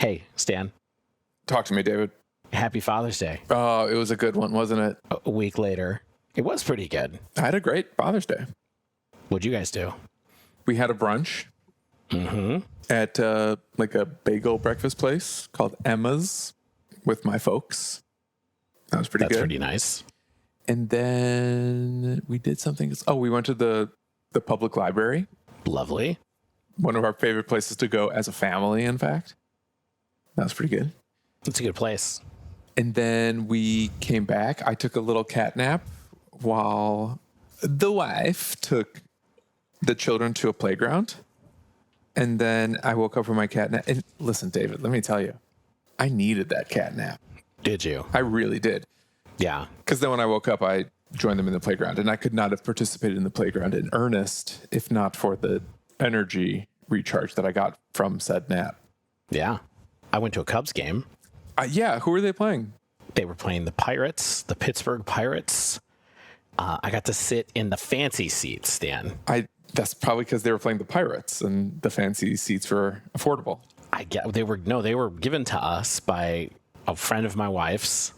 Hey, Stan, Talk to me, David. happy Father's Day. Oh, it was a good one, wasn't it? A week later. It was pretty good. I had a great Father's Day. What'd you guys do? We had a brunch at like a bagel breakfast place called Emma's with my folks. That was pretty That's good. pretty nice. And then we did something. Oh, we went to the public library. Lovely. One of our favorite places to go as a family, in fact. That was pretty good. It's a good place. And then we came back. I took a little cat nap while the wife took the children to a playground. And then I woke up from my cat nap. And listen, David, let me tell you, I needed that cat nap. Did you? I really did. Yeah. Because then when I woke up, I joined them in the playground. And I could not have participated in the playground in earnest if not for the energy recharge that I got from said nap. Yeah. I went to a Cubs game. Yeah, who were they playing? They were playing the Pirates, the Pittsburgh Pirates. I got to sit in the fancy seats, Stan. That's probably because they were playing the Pirates and the fancy seats were affordable. They were given to us by a friend of my wife's.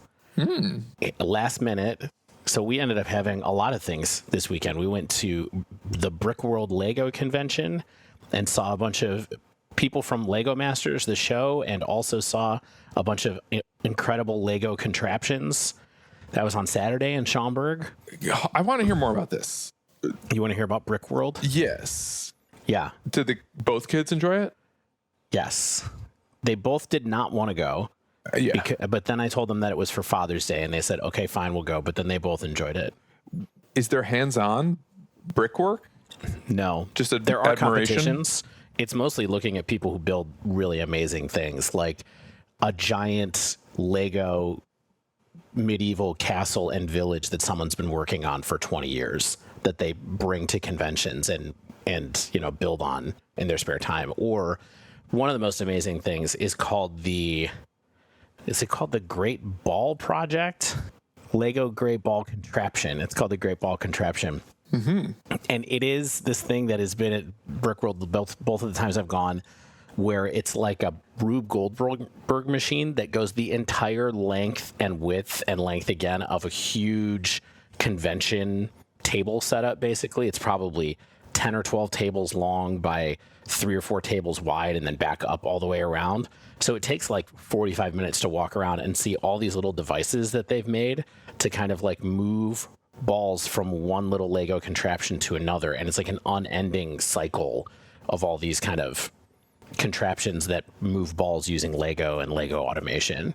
Last minute. So we ended up having a lot of things this weekend. We went to the Brick World Lego convention and saw a bunch of people from Lego Masters, the show, and also saw a bunch of incredible Lego contraptions. That was on Saturday in Schaumburg. I want to hear more about this. You want to hear about Brick World? Yes. Yeah. Did both kids enjoy it? Yes. They both did not want to go. Yeah. But then I told them that it was for Father's Day, and they said, okay, fine, we'll go. But then they both enjoyed it. Is there hands-on brickwork? No. Just there are admiration? competitions. It's mostly looking at people who build really amazing things, like a giant Lego medieval castle and village that someone's been working on for 20 years that they bring to conventions and build on in their spare time. Or one of the most amazing things is called the Great Ball Project? Lego Great Ball Contraption. It's called the Great Ball Contraption. Mm-hmm. And it is this thing that has been at Brickworld both of the times I've gone, where it's like a Rube Goldberg machine that goes the entire length and width and length again of a huge convention table setup. Basically, it's probably 10 or 12 tables long by 3 or 4 tables wide and then back up all the way around. So it takes like 45 minutes to walk around and see all these little devices that they've made to kind of like move balls from one little Lego contraption to another. And it's like an unending cycle of all these kind of contraptions that move balls using Lego and Lego automation.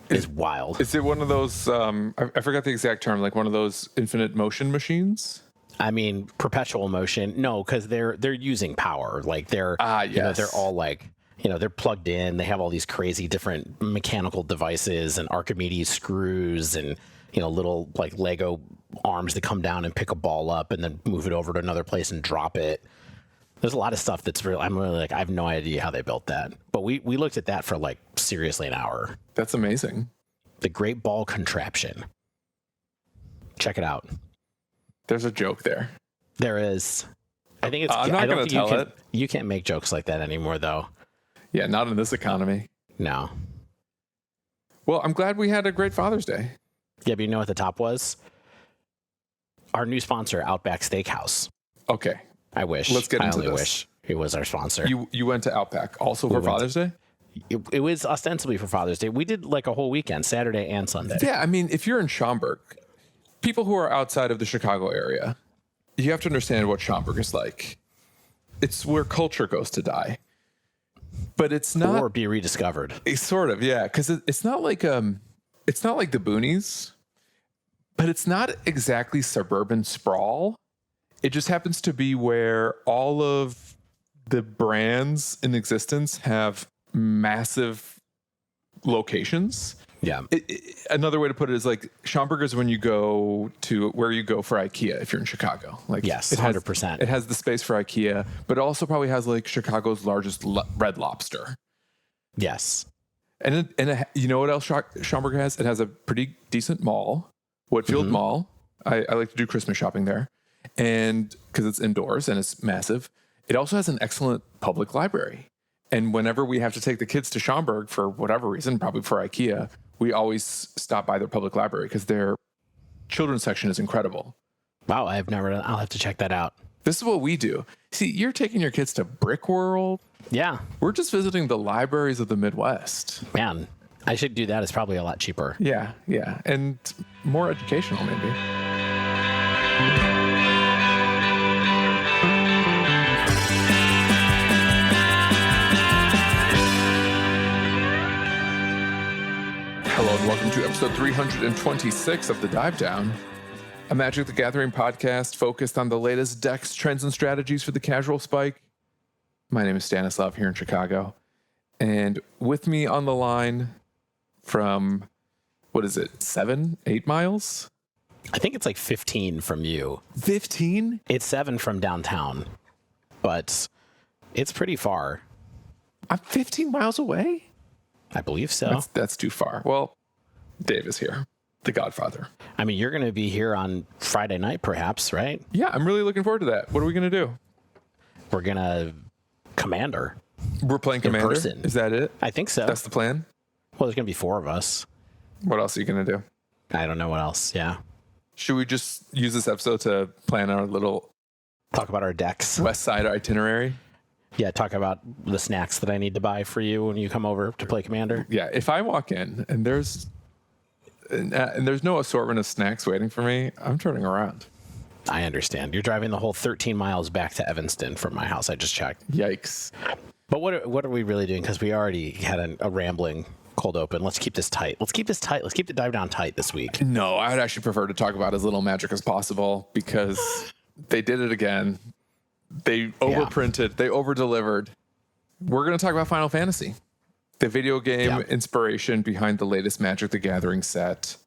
Is wild. Is it one of those, I forgot the exact term, like one of those infinite motion machines? I mean, perpetual motion. No, because they're using power. Like they're they're all like, they're plugged in. They have all these crazy different mechanical devices and Archimedes screws and little like Lego arms that come down and pick a ball up and then move it over to another place and drop it. There's a lot of stuff that's I'm really like, I have no idea how they built that. But we looked at that for like seriously an hour. That's amazing. The Great Ball Contraption. Check it out. There's a joke there. There is. I think it's. I'm not going to tell it. You can't make jokes like that anymore, though. Yeah, not in this economy. No. Well, I'm glad we had a great Father's Day. Yeah, but you know what the top was? Our new sponsor, Outback Steakhouse. Okay. I wish. Let's get into I only this. wish it was our sponsor. You went to Outback also for Father's Day? It was ostensibly for Father's Day. We did like a whole weekend, Saturday and Sunday. Yeah, I mean, if you're in Schaumburg, people who are outside of the Chicago area, you have to understand what Schaumburg is like. It's where culture goes to die. But it's not, or be rediscovered. It's sort of, yeah, because it's not like the boonies, but it's not exactly suburban sprawl. It just happens to be where all of the brands in existence have massive locations. Yeah. Another way to put it is like Schaumburg is when you go to where you go for IKEA if you're in Chicago. Like yes, 100%. It has the space for IKEA, but it also probably has like Chicago's largest Red Lobster. Yes. And you know what else Schaumburg has? It has a pretty decent mall, Whitfield Mall. I like to do Christmas shopping there, and because it's indoors and it's massive. It also has an excellent public library. And whenever we have to take the kids to Schaumburg for whatever reason, probably for IKEA, we always stop by their public library because their children's section is incredible. Wow, I'll have to check that out. This is what we do. See, you're taking your kids to Brick World. Yeah. We're just visiting the libraries of the Midwest. Man, I should do that. It's probably a lot cheaper. Yeah. And more educational, maybe. Hello and welcome to episode 326 of The Dive Down, a Magic the Gathering podcast focused on the latest decks, trends, and strategies for the casual spike. My name is Stanislav here in Chicago, and with me on the line from, 8 miles? I think it's like 15 from you. 15? It's 7 from downtown, but it's pretty far. I'm 15 miles away? I believe so. That's too far. Well, Dave is here, the Godfather. I mean, you're going to be here on Friday night, perhaps, right? Yeah, I'm really looking forward to that. What are we going to do? We're going to Commander. We're playing Commander? Person. Is that it? I think so. That's the plan? Well, there's going to be 4 of us. What else are you going to do? I don't know what else. Yeah. Should we just use this episode to plan our little Talk about our decks. West Side itinerary? Yeah, talk about the snacks that I need to buy for you when you come over to play Commander. Yeah, if I walk in and there's no assortment of snacks waiting for me, I'm turning around. I understand. You're driving the whole 13 miles back to Evanston from my house. I just checked. Yikes. But what are we really doing? Because we already had a rambling cold open. Let's keep this tight. Let's keep the dive down tight this week. No, I would actually prefer to talk about as little magic as possible because they did it again. They overprinted. They over-delivered. We're going to talk about Final Fantasy, the video game inspiration behind the latest Magic the Gathering set.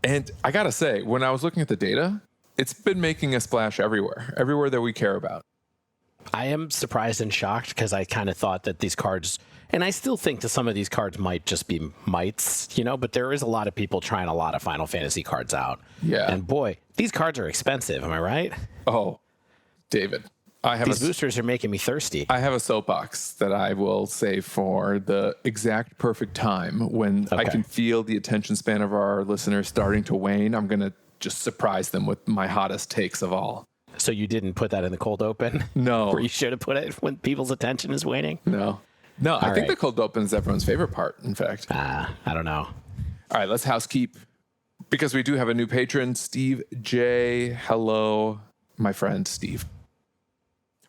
And I got to say, when I was looking at the data, it's been making a splash everywhere that we care about. I am surprised and shocked because I kind of thought that these cards, and I still think that some of these cards might just be mites, but there is a lot of people trying a lot of Final Fantasy cards out. Yeah. And boy, these cards are expensive. Am I right? Oh, David. These boosters are making me thirsty. I have a soapbox that I will save for the exact perfect time when I can feel the attention span of our listeners starting to wane. I'm going to just surprise them with my hottest takes of all. So you didn't put that in the cold open? No. Where you should have put it when people's attention is waning? No, I think the cold open is everyone's favorite part, in fact. I don't know. All right, let's housekeep because we do have a new patron, Steve J. Hello, my friend, Steve.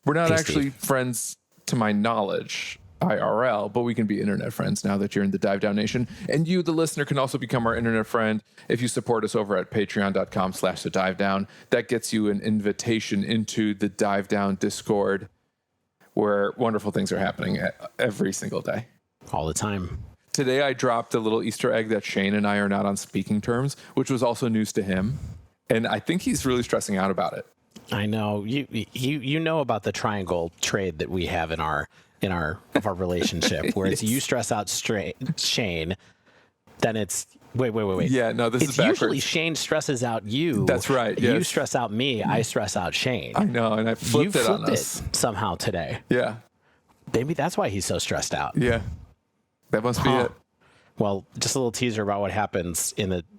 We're not actually friends to my knowledge, IRL, but we can be internet friends now that you're in the Dive Down Nation. And you, the listener, can also become our internet friend if you support us over at patreon.com/thedivedown. That gets you an invitation into the Dive Down Discord where wonderful things are happening every single day. All the time. Today, I dropped a little Easter egg that Shane and I are not on speaking terms, which was also news to him. And I think he's really stressing out about it. I know you know about the triangle trade that we have in our relationship, where it's you stress out Shane, then it's wait. Yeah, no, this is backwards. Usually Shane stresses out you. That's right. Yes. You stress out me. I stress out Shane. I know, and I flipped it on us somehow today. Yeah, maybe that's why he's so stressed out. Yeah, that must be it. Well, just a little teaser about what happens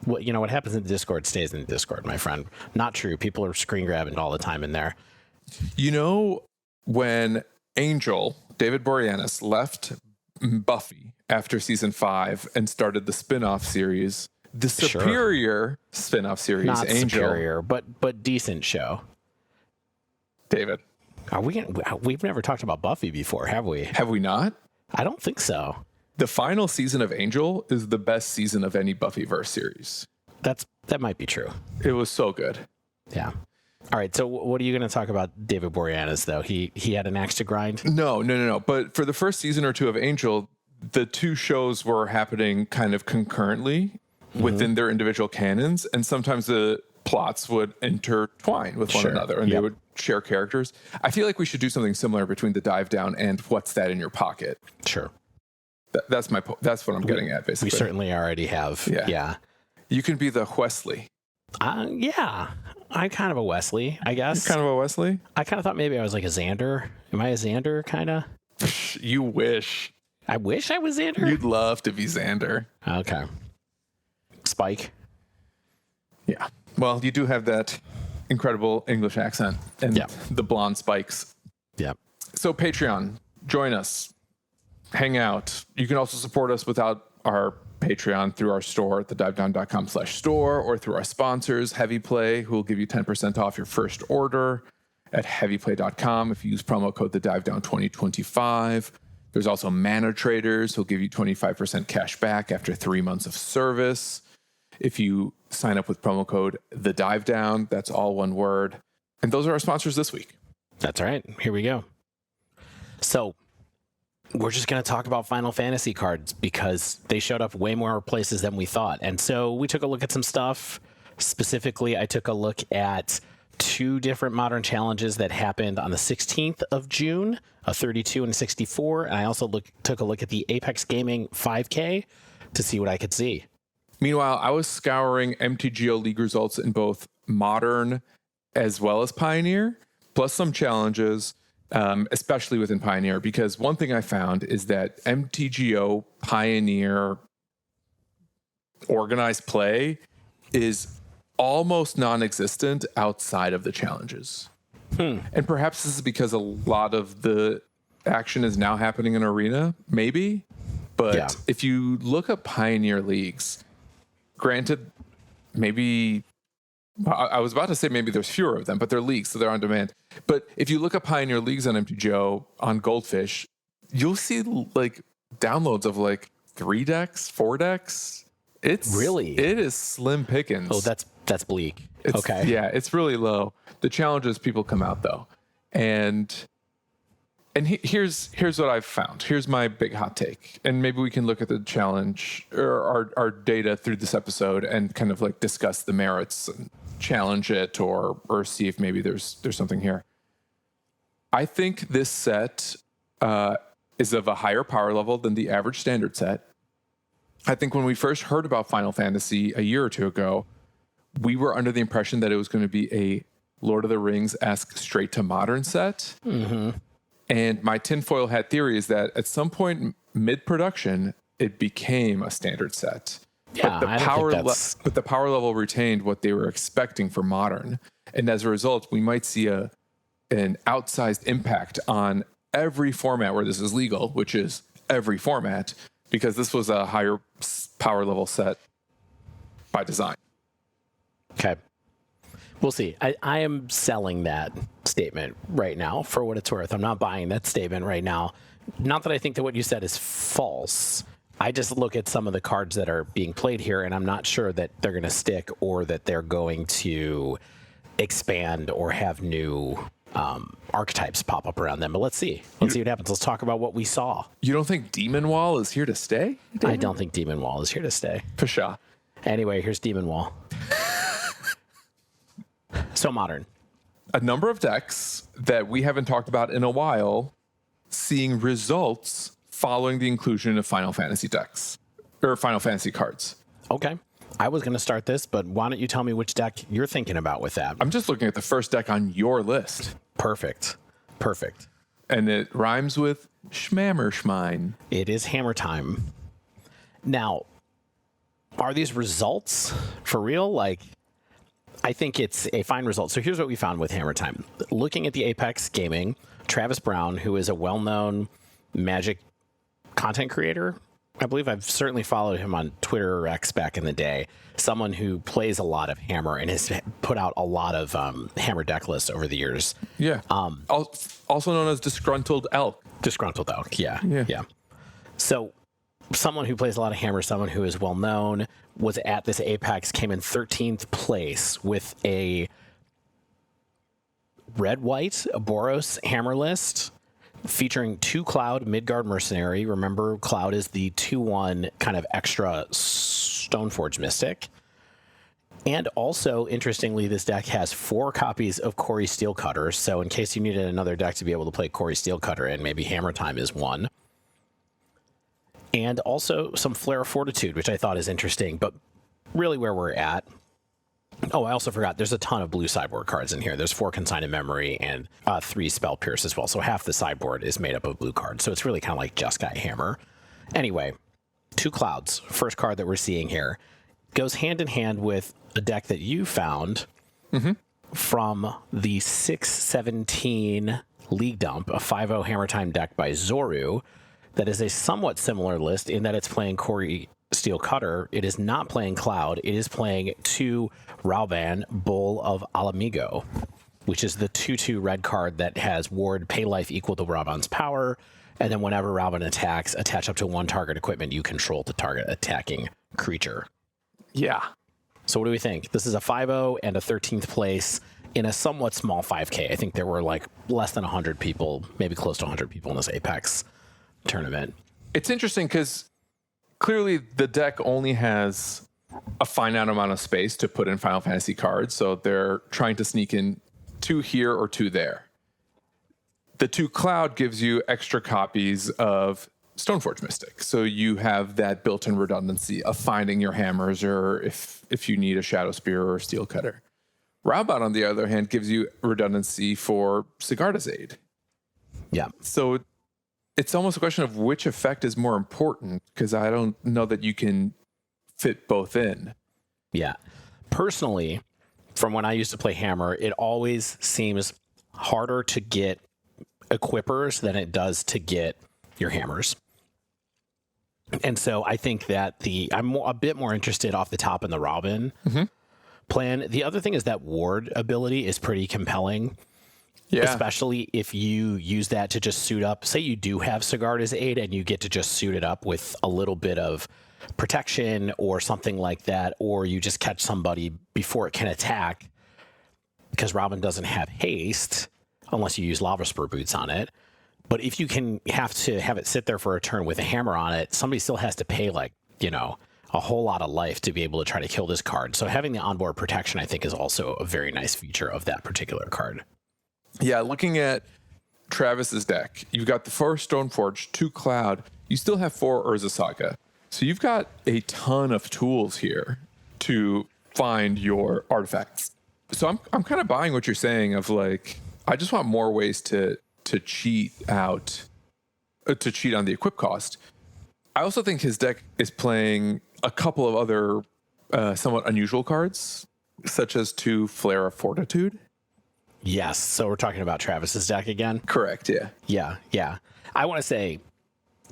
what happens in the Discord stays in the Discord, my friend. Not true. People are screen grabbing all the time in there. When Angel, David Boreanaz, left Buffy after season 5 and started the spin-off series, the superior spin-off series, Not Angel. superior, but decent show. David. We've never talked about Buffy before, have we? Have we not? I don't think so. The final season of Angel is the best season of any Buffyverse series. That might be true. It was so good. Yeah. All right. So what are you going to talk about David Boreanaz, though? He had an axe to grind? No. But for the first season or two of Angel, the two shows were happening kind of concurrently within their individual canons. And sometimes the plots would intertwine with one another and they would share characters. I feel like we should do something similar between the Dive Down and What's That in Your Pocket. Sure. That's what I'm getting at, basically. We certainly already have. Yeah. You can be the Wesley. Yeah. I'm kind of a Wesley, I guess. You're kind of a Wesley? I kind of thought maybe I was like a Xander. Am I a Xander, kind of? You wish. I wish I was Xander. You'd love to be Xander. Okay. Spike. Yeah. Well, you do have that incredible English accent and the blonde spikes. Yep. So Patreon, join us, hang out. You can also support us without our Patreon through our store at thedivedown.com/store or through our sponsors, Heavy Play, who will give you 10% off your first order at heavyplay.com if you use promo code thedivedown2025. There's also Mana Traders, who'll give you 25% cash back after 3 months of service. If you sign up with promo code thedivedown, that's all one word. And those are our sponsors this week. That's right. Here we go. So we're just going to talk about Final Fantasy cards because they showed up way more places than we thought. And so we took a look at some stuff. Specifically, I took a look at 2 different modern challenges that happened on the 16th of June, a 32 and a 64. And I also took a look at the Apex Gaming 5K to see what I could see. Meanwhile, I was scouring MTGO League results in both Modern as well as Pioneer, plus some challenges, especially within Pioneer, because one thing I found is that MTGO Pioneer organized play is almost non-existent outside of the challenges. And perhaps this is because a lot of the action is now happening in Arena, maybe. But if you look up Pioneer Leagues, granted, maybe I was about to say maybe there's fewer of them, but they're leagues, so they're on demand. But if you look up Pioneer Leagues on MTGO on Goldfish, you'll see like downloads of like 3 decks, 4 decks. It is slim pickings. Oh, that's bleak. Okay. Yeah, it's really low. The challenges people come out though, and here's what I've found. Here's my big hot take, and maybe we can look at the challenge or our data through this episode and kind of like discuss the merits and challenge it or see if maybe there's something here. I think this set is of a higher power level than the average standard set. I think when we first heard about Final Fantasy a year or two ago, we were under the impression that it was going to be a Lord of the Rings-esque straight to modern set. Mm-hmm. And my tinfoil hat theory is that at some point mid-production, it became a standard set. Yeah, but the power level retained what they were expecting for modern. And as a result, we might see an outsized impact on every format where this is legal, which is every format, because this was a higher power level set by design. Okay. We'll see. I am selling that statement right now for what it's worth. I'm not buying that statement right now. Not that I think that what you said is false. I just look at some of the cards that are being played here, and I'm not sure that they're going to stick or that they're going to expand or have new archetypes pop up around them. But let's see. Let's see what happens. Let's talk about what we saw. You don't think Demon Wall is here to stay, David? I don't think Demon Wall is here to stay. Pshaw. Anyway, here's Demon Wall. So modern. A number of decks that we haven't talked about in a while seeing results following the inclusion of Final Fantasy decks or Final Fantasy cards. Okay. I was going to start this, but why don't you tell me which deck you're thinking about with that? I'm just looking at the first deck on your list. Perfect. And it rhymes with Schmammerschmein. It is Hammertime. Now, are these results for real? Like, I think it's a fine result. So here's what we found with Hammertime. Looking at the Apex Gaming, Travis Brown, who is a well-known Magic content creator, I believe I've certainly followed him on Twitter or X back in the day, someone who plays a lot of Hammer and has put out a lot of Hammer deck lists over the years. Yeah. Also known as Disgruntled Elk. Disgruntled Elk, yeah. So someone who plays a lot of Hammer, someone who is well known, was at this Apex, came in 13th place with a red-white Boros Hammer list featuring 2 Cloud Midgard Mercenary. Remember, Cloud is the 2/1 kind of extra Stoneforge Mystic. And also, interestingly, this deck has 4 copies of Corey Steelcutter. So in case you needed another deck to be able to play Corey Steelcutter in, maybe Hammertime is one. And also some Flare of Fortitude, which I thought is interesting. But really where we're at, Oh, I also forgot. There's a ton of blue sideboard cards in here. There's 4 Consigned Memory and 3 Spell Pierce as well. So half the sideboard is made up of blue cards. So it's really kind of like Jeskai Hammer. Anyway, 2 Clouds. First card that we're seeing here goes hand in hand with a deck that you found from the 617 League Dump, a 5-0 Hammertime deck by Zoru. That is a somewhat similar list in that it's playing Corey Steel Cutter. It is not playing Cloud. It is playing 2 Raubahn, Bowl of Alamigo, which is the 2/2 red card that has ward pay life equal to Raubann's power. And then whenever Raubahn attacks, attach up to 1 target equipment you control to target attacking creature. Yeah. So what do we think? This is a 5-0 and a 13th place in a somewhat small 5K. I think there were like less than 100 people, maybe close to 100 people in this Apex tournament. It's interesting because clearly the deck only has a finite amount of space to put in Final Fantasy cards, so they're trying to sneak in 2 here or 2 there. The 2 Cloud gives you extra copies of Stoneforge Mystic, so you have that built-in redundancy of finding your hammers, or if you need a Shadow Spear or a Steel Cutter. Raubahn, on the other hand, gives you redundancy for Sigarda's Aid. Yeah. So it's almost a question of which effect is more important, because I don't know that you can fit both in. Yeah. Personally, from when I used to play Hammer, it always seems harder to get equippers than it does to get your hammers. And so I think that I'm a bit more interested off the top in the Raubahn plan. The other thing is that ward ability is pretty compelling. Yeah. Especially if you use that to just suit up. Say you do have Sigarda's Aid and you get to just suit it up with a little bit of protection or something like that, or you just catch somebody before it can attack, because Raubahn doesn't have haste unless you use Lava Spur Boots on it. But if you can have to have it sit there for a turn with a hammer on it, somebody still has to pay a whole lot of life to be able to try to kill this card. So having the onboard protection, I think, is also a very nice feature of that particular card. Yeah, looking at Travis's deck, you've got the 4 Stoneforge, 2 Cloud. You still have 4 Urza Saga. So you've got a ton of tools here to find your artifacts. So I'm kind of buying what you're saying of like, I just want more ways to cheat out, to cheat on the equip cost. I also think his deck is playing a couple of other somewhat unusual cards, such as 2 Flare of Fortitude. Yes. So we're talking about Travis's deck again? Correct, yeah. Yeah. I want to say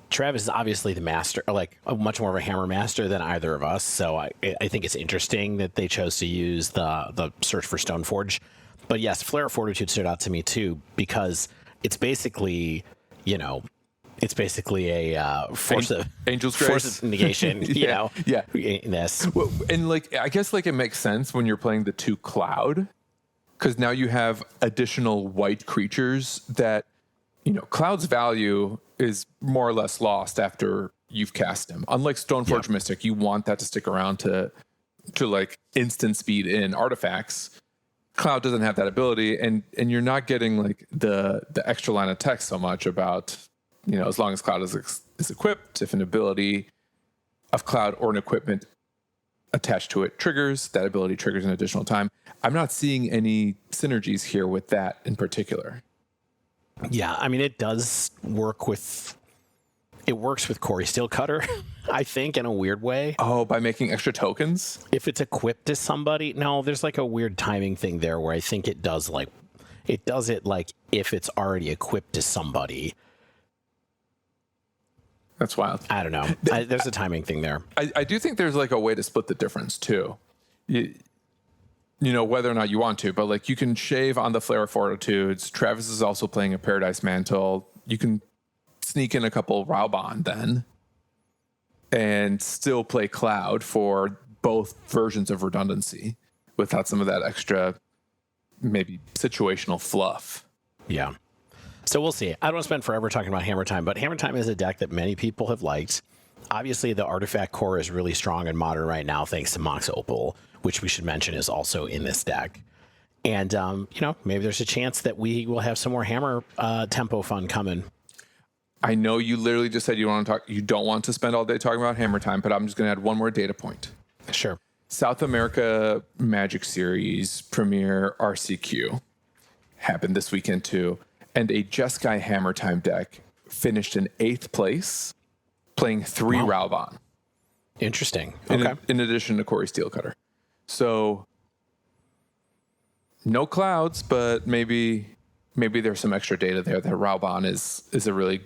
Travis is obviously the master, like much more of a hammer master than either of us. So I think it's interesting that they chose to use the search for Stoneforge. But yes, Flare of Fortitude stood out to me too, because it's basically, a force of Angel's Grace. Force of negation, yeah. In this. Well, and I guess it makes sense when you're playing the 2 Cloud, because now you have additional white creatures that, Cloud's value is more or less lost after you've cast him. Unlike Stoneforge Mystic, you want that to stick around to instant speed in artifacts. Cloud doesn't have that ability, and you're not getting the extra line of text so much about, as long as Cloud is equipped, if an ability of Cloud or an equipment attached to it triggers, that ability triggers an additional time. I'm not seeing any synergies here with that in particular. Yeah, I mean, it does work with... It works with Corey Steel Cutter, I think, in a weird way. Oh, by making extra tokens? If it's equipped to somebody... No, there's a weird timing thing there where I think it does if it's already equipped to somebody. That's wild. I don't know. There's a timing thing there. I do think there's a way to split the difference too. Whether or not you want to, but you can shave on the Flare of Fortitudes. Travis is also playing a Paradise Mantle. You can sneak in a couple Raubahn then and still play Cloud for both versions of redundancy without some of that extra maybe situational fluff. Yeah. So we'll see. I don't want to spend forever talking about Hammertime, but Hammertime is a deck that many people have liked. Obviously, the artifact core is really strong in Modern right now, thanks to Mox Opal, which we should mention is also in this deck. And, maybe there's a chance that we will have some more Hammer tempo fun coming. I know you literally just said you don't want to spend all day talking about Hammertime, but I'm just going to add one more data point. Sure. South America Magic Series Premier RCQ happened this weekend too, and a Jeskai Hammertime deck finished in 8th place, playing 3 Raubahn. Interesting. Okay. In addition to Corey Steelcutter. So no clouds, but maybe there's some extra data there that Raubahn is a really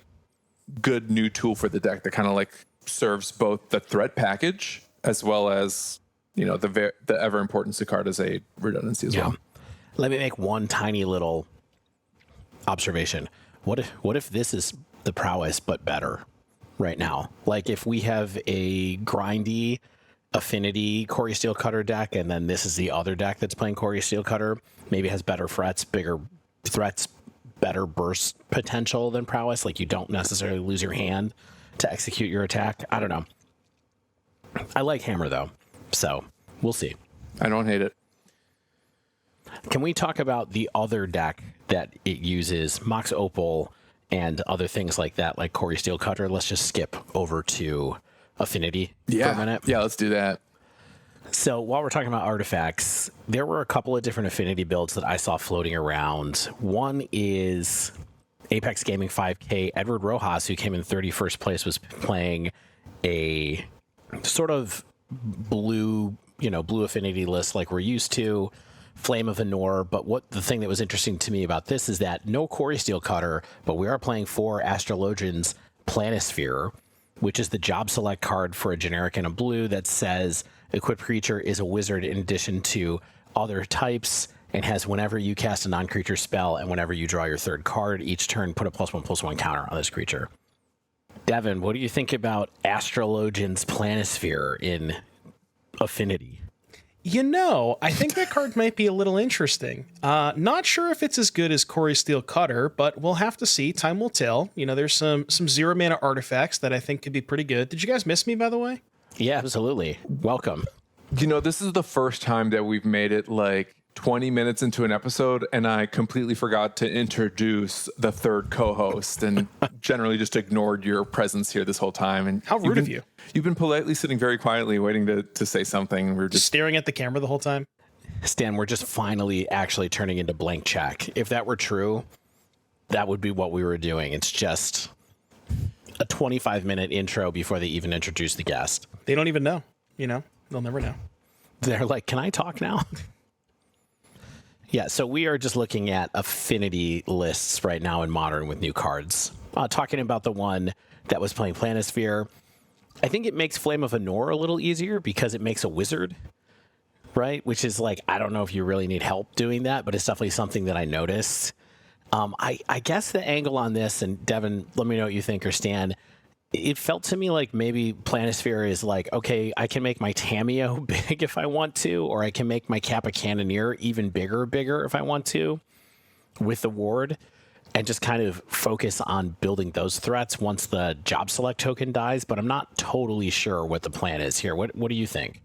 good new tool for the deck that kind of like serves both the threat package as well as, you know, the ever important card as a redundancy as well. Let me make one tiny little observation. What if this is the prowess but better right now? Like if we have a grindy Affinity Corey Steelcutter deck, and then this is the other deck that's playing Corey Steelcutter, maybe has better threats, bigger threats, better burst potential than prowess. Like you don't necessarily lose your hand to execute your attack. I don't know. I like Hammer though, so we'll see. I don't hate it. Can we talk about the other deck that it uses, Mox Opal and other things like that, like Corey Steelcutter? Let's just skip over to Affinity for a minute. Yeah, let's do that. So while we're talking about artifacts, there were a couple of different Affinity builds that I saw floating around. One is Apex Gaming 5K. Edward Rojas, who came in 31st place, was playing a sort of blue Affinity list like we're used to, Flame of Anor. But the thing that was interesting to me about this is that no Corey Steelcutter, but we are playing 4 Astrologians Planisphere, which is the job select card for a generic and a blue that says equipped creature is a wizard in addition to other types, and has whenever you cast a non-creature spell and whenever you draw your 3rd card each turn, put a +1/+1 counter on this creature. Devon, what do you think about Astrologian's Planisphere in Affinity? You know, I think that card might be a little interesting. Not sure if it's as good as Corey Steelcutter, but we'll have to see. Time will tell. You know, there's some 0 mana artifacts that I think could be pretty good. Did you guys miss me, by the way? Yeah, absolutely. Welcome. You know, this is the first time that we've made it like 20 minutes into an episode, and I completely forgot to introduce the 3rd co-host and generally just ignored your presence here this whole time. And how rude of you. You've been politely sitting very quietly waiting to say something. We're just staring at the camera the whole time. Stan, we're just finally actually turning into blank check. If that were true, that would be what we were doing. It's just a 25-minute intro before they even introduce the guest. They don't even know. You know, they'll never know. They're like, can I talk now? Yeah, so we are just looking at Affinity lists right now in Modern with new cards. Talking about the one that was playing Planisphere, I think it makes Flame of Anor a little easier because it makes a wizard, right? Which is like, I don't know if you really need help doing that, but it's definitely something that I noticed. I guess the angle on this, and Devon, let me know what you think, or Stan, it felt to me like maybe Planisphere is like, okay, I can make my Tamiyo big if I want to, or I can make my Kappa Cannoneer even bigger if I want to with the ward, and just kind of focus on building those threats once the job select token dies. But I'm not totally sure what the plan is here. What do you think?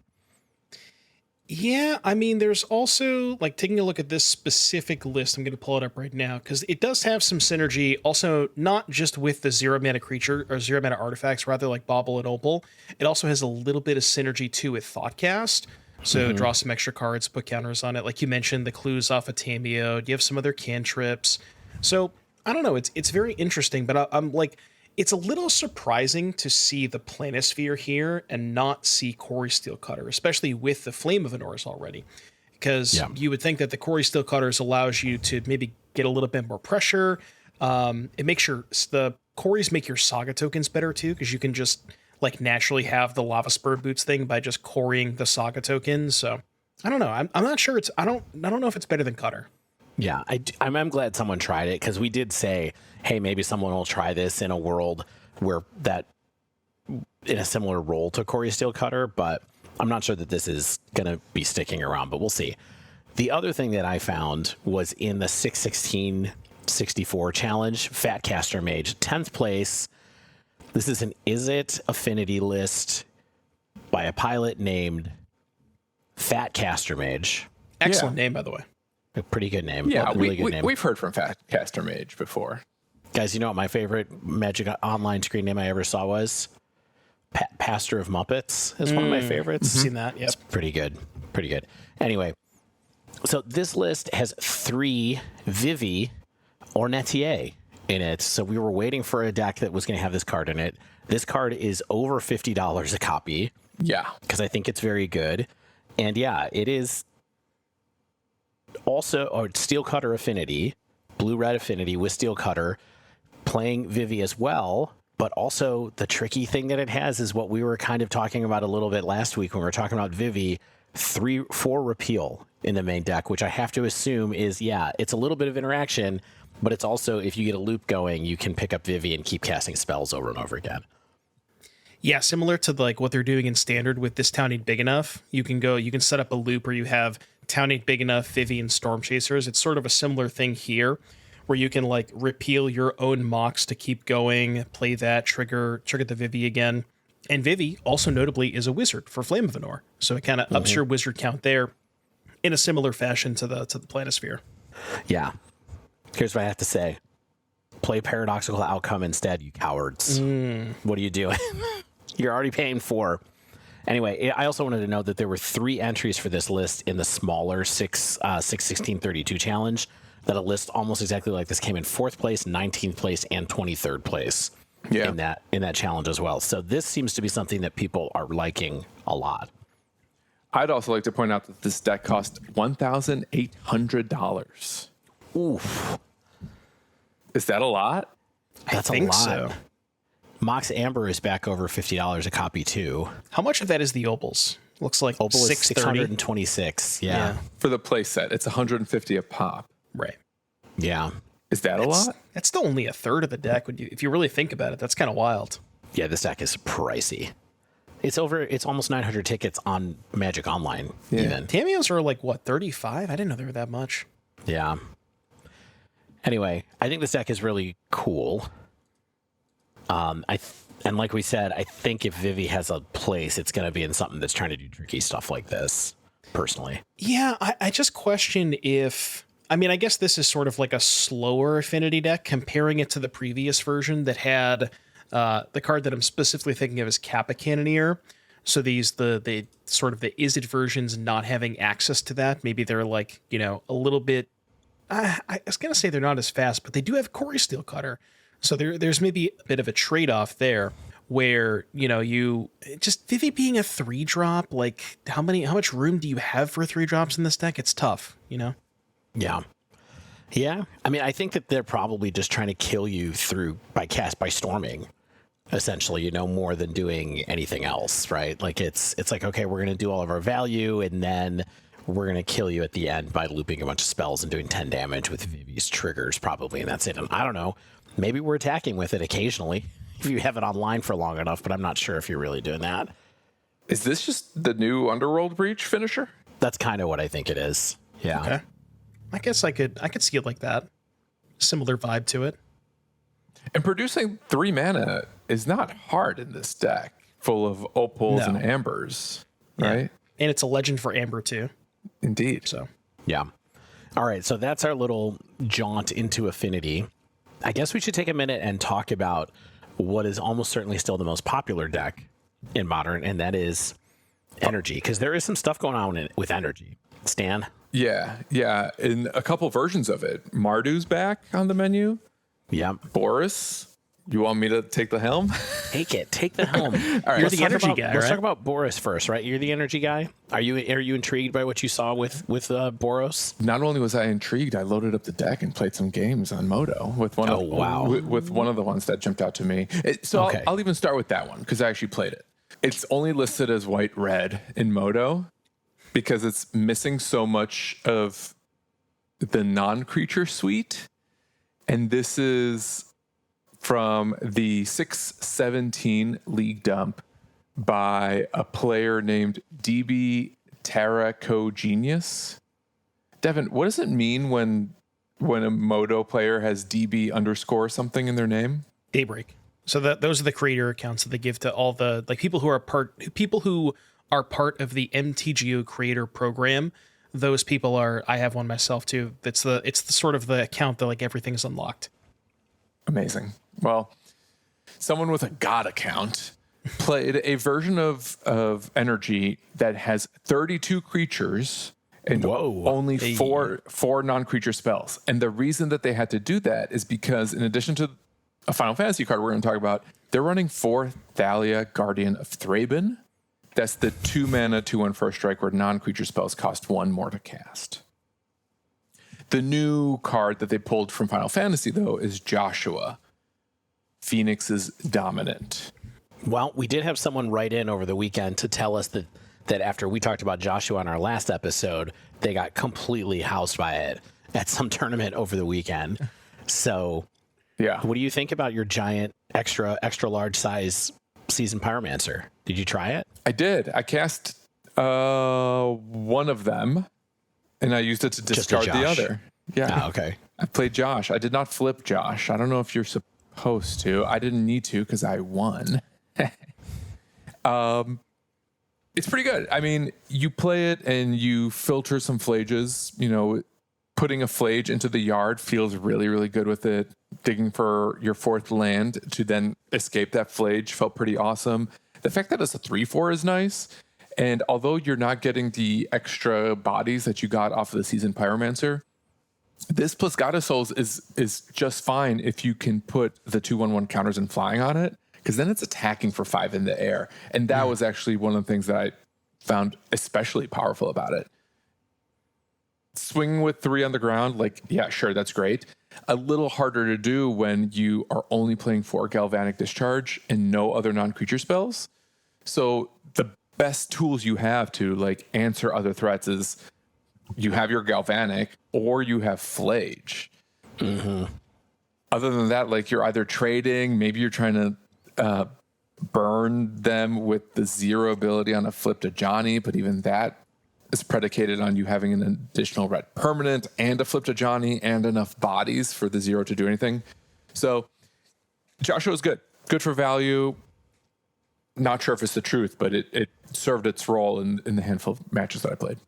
Yeah, I mean, there's also, like, taking a look at this specific list, I'm going to pull it up right now, because it does have some synergy, also not just with the 0 mana creature, or 0 mana artifacts, rather like Bauble and Opal. It also has a little bit of synergy, too, with Thoughtcast. So draw some extra cards, put counters on it. Like you mentioned, the clues off of Tamiyo. You have some other cantrips. So, I don't know, it's very interesting, but I'm like, it's a little surprising to see the Planisphere here and not see Corey Steelcutter, especially with the Flame of Anors already. Because you would think that the Corey Steelcutters allows you to maybe get a little bit more pressure. It makes the Corys make your Saga tokens better too, because you can just like naturally have the Lava Spur Boots thing by just coring the Saga tokens. So I don't know. I'm not sure I don't know if it's better than Cutter. Yeah, I'm glad someone tried it, because we did say, hey, maybe someone will try this in a world where that in a similar role to Corey Steelcutter, but I'm not sure that this is going to be sticking around, but we'll see. The other thing that I found was in the 6/16/64 challenge, Fat Caster Mage, 10th place. This is an Is It Affinity list by a pilot named Fat Caster Mage. Excellent name, by the way. A pretty good name. Yeah, really good name. We've heard from Fat Caster Mage before. Guys, you know what my favorite Magic Online screen name I ever saw was? Pastor of Muppets is one of my favorites. Seen that? Yep. It's pretty good. Pretty good. Anyway, so this list has 3 Vivi or Netier in it. So we were waiting for a deck that was going to have this card in it. This card is over $50 a copy. Yeah. Because I think it's very good. And yeah, it is also Steel Cutter Affinity, Blue-Red Affinity with Steel Cutter, playing Vivi as well. But also the tricky thing that it has is what we were kind of talking about a little bit last week when we were talking about Vivi, 4 repeal in the main deck, which I have to assume is, it's a little bit of interaction, but it's also, if you get a loop going, you can pick up Vivi and keep casting spells over and over again. Yeah, similar to like what they're doing in Standard with this town ain't big enough. You can set up a loop where you have town ain't big enough, Vivi, and Storm Chasers. It's sort of a similar thing here, where you can like repeal your own mocks to keep going, play that, trigger the Vivi again. And Vivi, also notably, is a wizard for Flame of Venor. So it kind of ups your wizard count there in a similar fashion to the Planisphere. Yeah. Here's what I have to say. Play Paradoxical Outcome instead, you cowards. What are you doing? You're already paying 4. Anyway, I also wanted to note that there were 3 entries for this list in the smaller 6/16/32 challenge. That a list almost exactly like this came in 4th place, 19th place, and 23rd place in that challenge as well. So this seems to be something that people are liking a lot. I'd also like to point out that this deck cost $1,800. Oof. Is that a lot? That's I think a lot. so. Mox Amber is back over $50 a copy too. How much of that is the Opals? Looks like Opal is 630. 626. Yeah. For the play set, it's $150 a pop. Right. Yeah. Is that a lot? That's still only a third of the deck. If you really think about it, that's kind of wild. Yeah, this deck is pricey. It's almost 900 tickets on Magic Online even. Tamios are like, what, 35? I didn't know they were that much. Yeah. Anyway, I think this deck is really cool. And like we said, I think if Vivi has a place, it's going to be in something that's trying to do tricky stuff like this, personally. Yeah, I just question if... I mean, I guess this is sort of like a slower Affinity deck, comparing it to the previous version that had the card that I'm specifically thinking of as Kappa Cannoneer. So the sort of the Izzet versions not having access to that. Maybe they're like, a little bit... I was going to say they're not as fast, but they do have Corey Steel Cutter. So there's maybe a bit of a trade-off there where, you just Vivi being a 3-drop, like how much room do you have for 3-drops in this deck? It's tough, Yeah. Yeah. I mean, I think that they're probably just trying to kill you by storming, essentially, more than doing anything else, right? Like it's like, okay, we're going to do all of our value and then we're going to kill you at the end by looping a bunch of spells and doing 10 damage with Vivi's triggers probably. And that's it. And I don't know, maybe we're attacking with it occasionally if you have it online for long enough, but I'm not sure if you're really doing that. Is this just the new Underworld Breach finisher? That's kind of what I think it is. Yeah. Okay. I guess I could see it like that. Similar vibe to it. And producing 3 mana is not hard in this deck, full of opals and ambers, right? And it's a legend for Amber too. Indeed. So yeah. All right. So that's our little jaunt into Affinity. I guess we should take a minute and talk about what is almost certainly still the most popular deck in Modern, and that is Energy, because there is some stuff going on with Energy. Stan? Yeah. In a couple versions of it. Mardu's back on the menu. Yeah. Boris, you want me to take the helm? Take the helm. All right, you're the energy guy, Let's right? talk about Boris first, right? You're the energy guy. Are you intrigued by what you saw with Boros? Not only was I intrigued, I loaded up the deck and played some games on Moto with one. With one of the ones that jumped out to me. I'll even start with that one because I actually played it. It's only listed as white red in Moto because it's missing so much of the non-creature suite, and this is from the 6/17 league dump by a player named DB Taraco Genius. Devon, what does it mean when a Moto player has DB underscore something in their name? Daybreak. So those are the creator accounts that they give to all the people who are part of the MTGO creator program. Those people are. I have one myself too. It's the sort of the account that everything's unlocked. Amazing. Well, someone with a God account played a version of Energy that has 32 creatures and only four non-creature spells. And the reason that they had to do that is because in addition to a Final Fantasy card we're going to talk about, they're running 4 Thalia, Guardian of Thraben. That's the 2-mana, 2/1 first strike where non-creature spells cost 1 more to cast. The new card that they pulled from Final Fantasy, though, is Joshua, Phoenix's Dominant. Well, we did have someone write in over the weekend to tell us that after we talked about Joshua on our last episode, they got completely housed by it at some tournament over the weekend. So, yeah, what do you think about your giant, extra large size Seasoned Pyromancer? Did you try it? I did. I cast one of them, and I used it to discard the other. Yeah. Oh, okay. I played Josh. I did not flip Josh. I don't know if you're supposed to. I didn't need to because I won. It's pretty good. I mean, you play it and you filter some flages. You know, putting a flage into the yard feels really, really good with it. Digging for your 4th land to then escape that flage felt pretty awesome. The fact that it's a 3/4 is nice. And although you're not getting the extra bodies that you got off of the Seasoned Pyromancer, this plus Goddess Souls is just fine if you can put the 2/1/1 counters and flying on it, because then it's attacking for 5 in the air. And that was actually one of the things that I found especially powerful about it. Swinging with 3 on the ground, like, yeah, sure, that's great. A little harder to do when you are only playing 4 Galvanic Discharge and no other non-creature spells. So the best tools you have to like answer other threats is you have your Galvanic or you have Flage. Mm-hmm. Other than that, like, you're either trading, maybe you're trying to burn them with the 0 ability on a flip to Johnny, but even that is predicated on you having an additional red permanent and a flip to Johnny and enough bodies for the 0 to do anything. So Joshua is good for value. Not sure if it's the truth, but it served its role in the handful of matches that I played.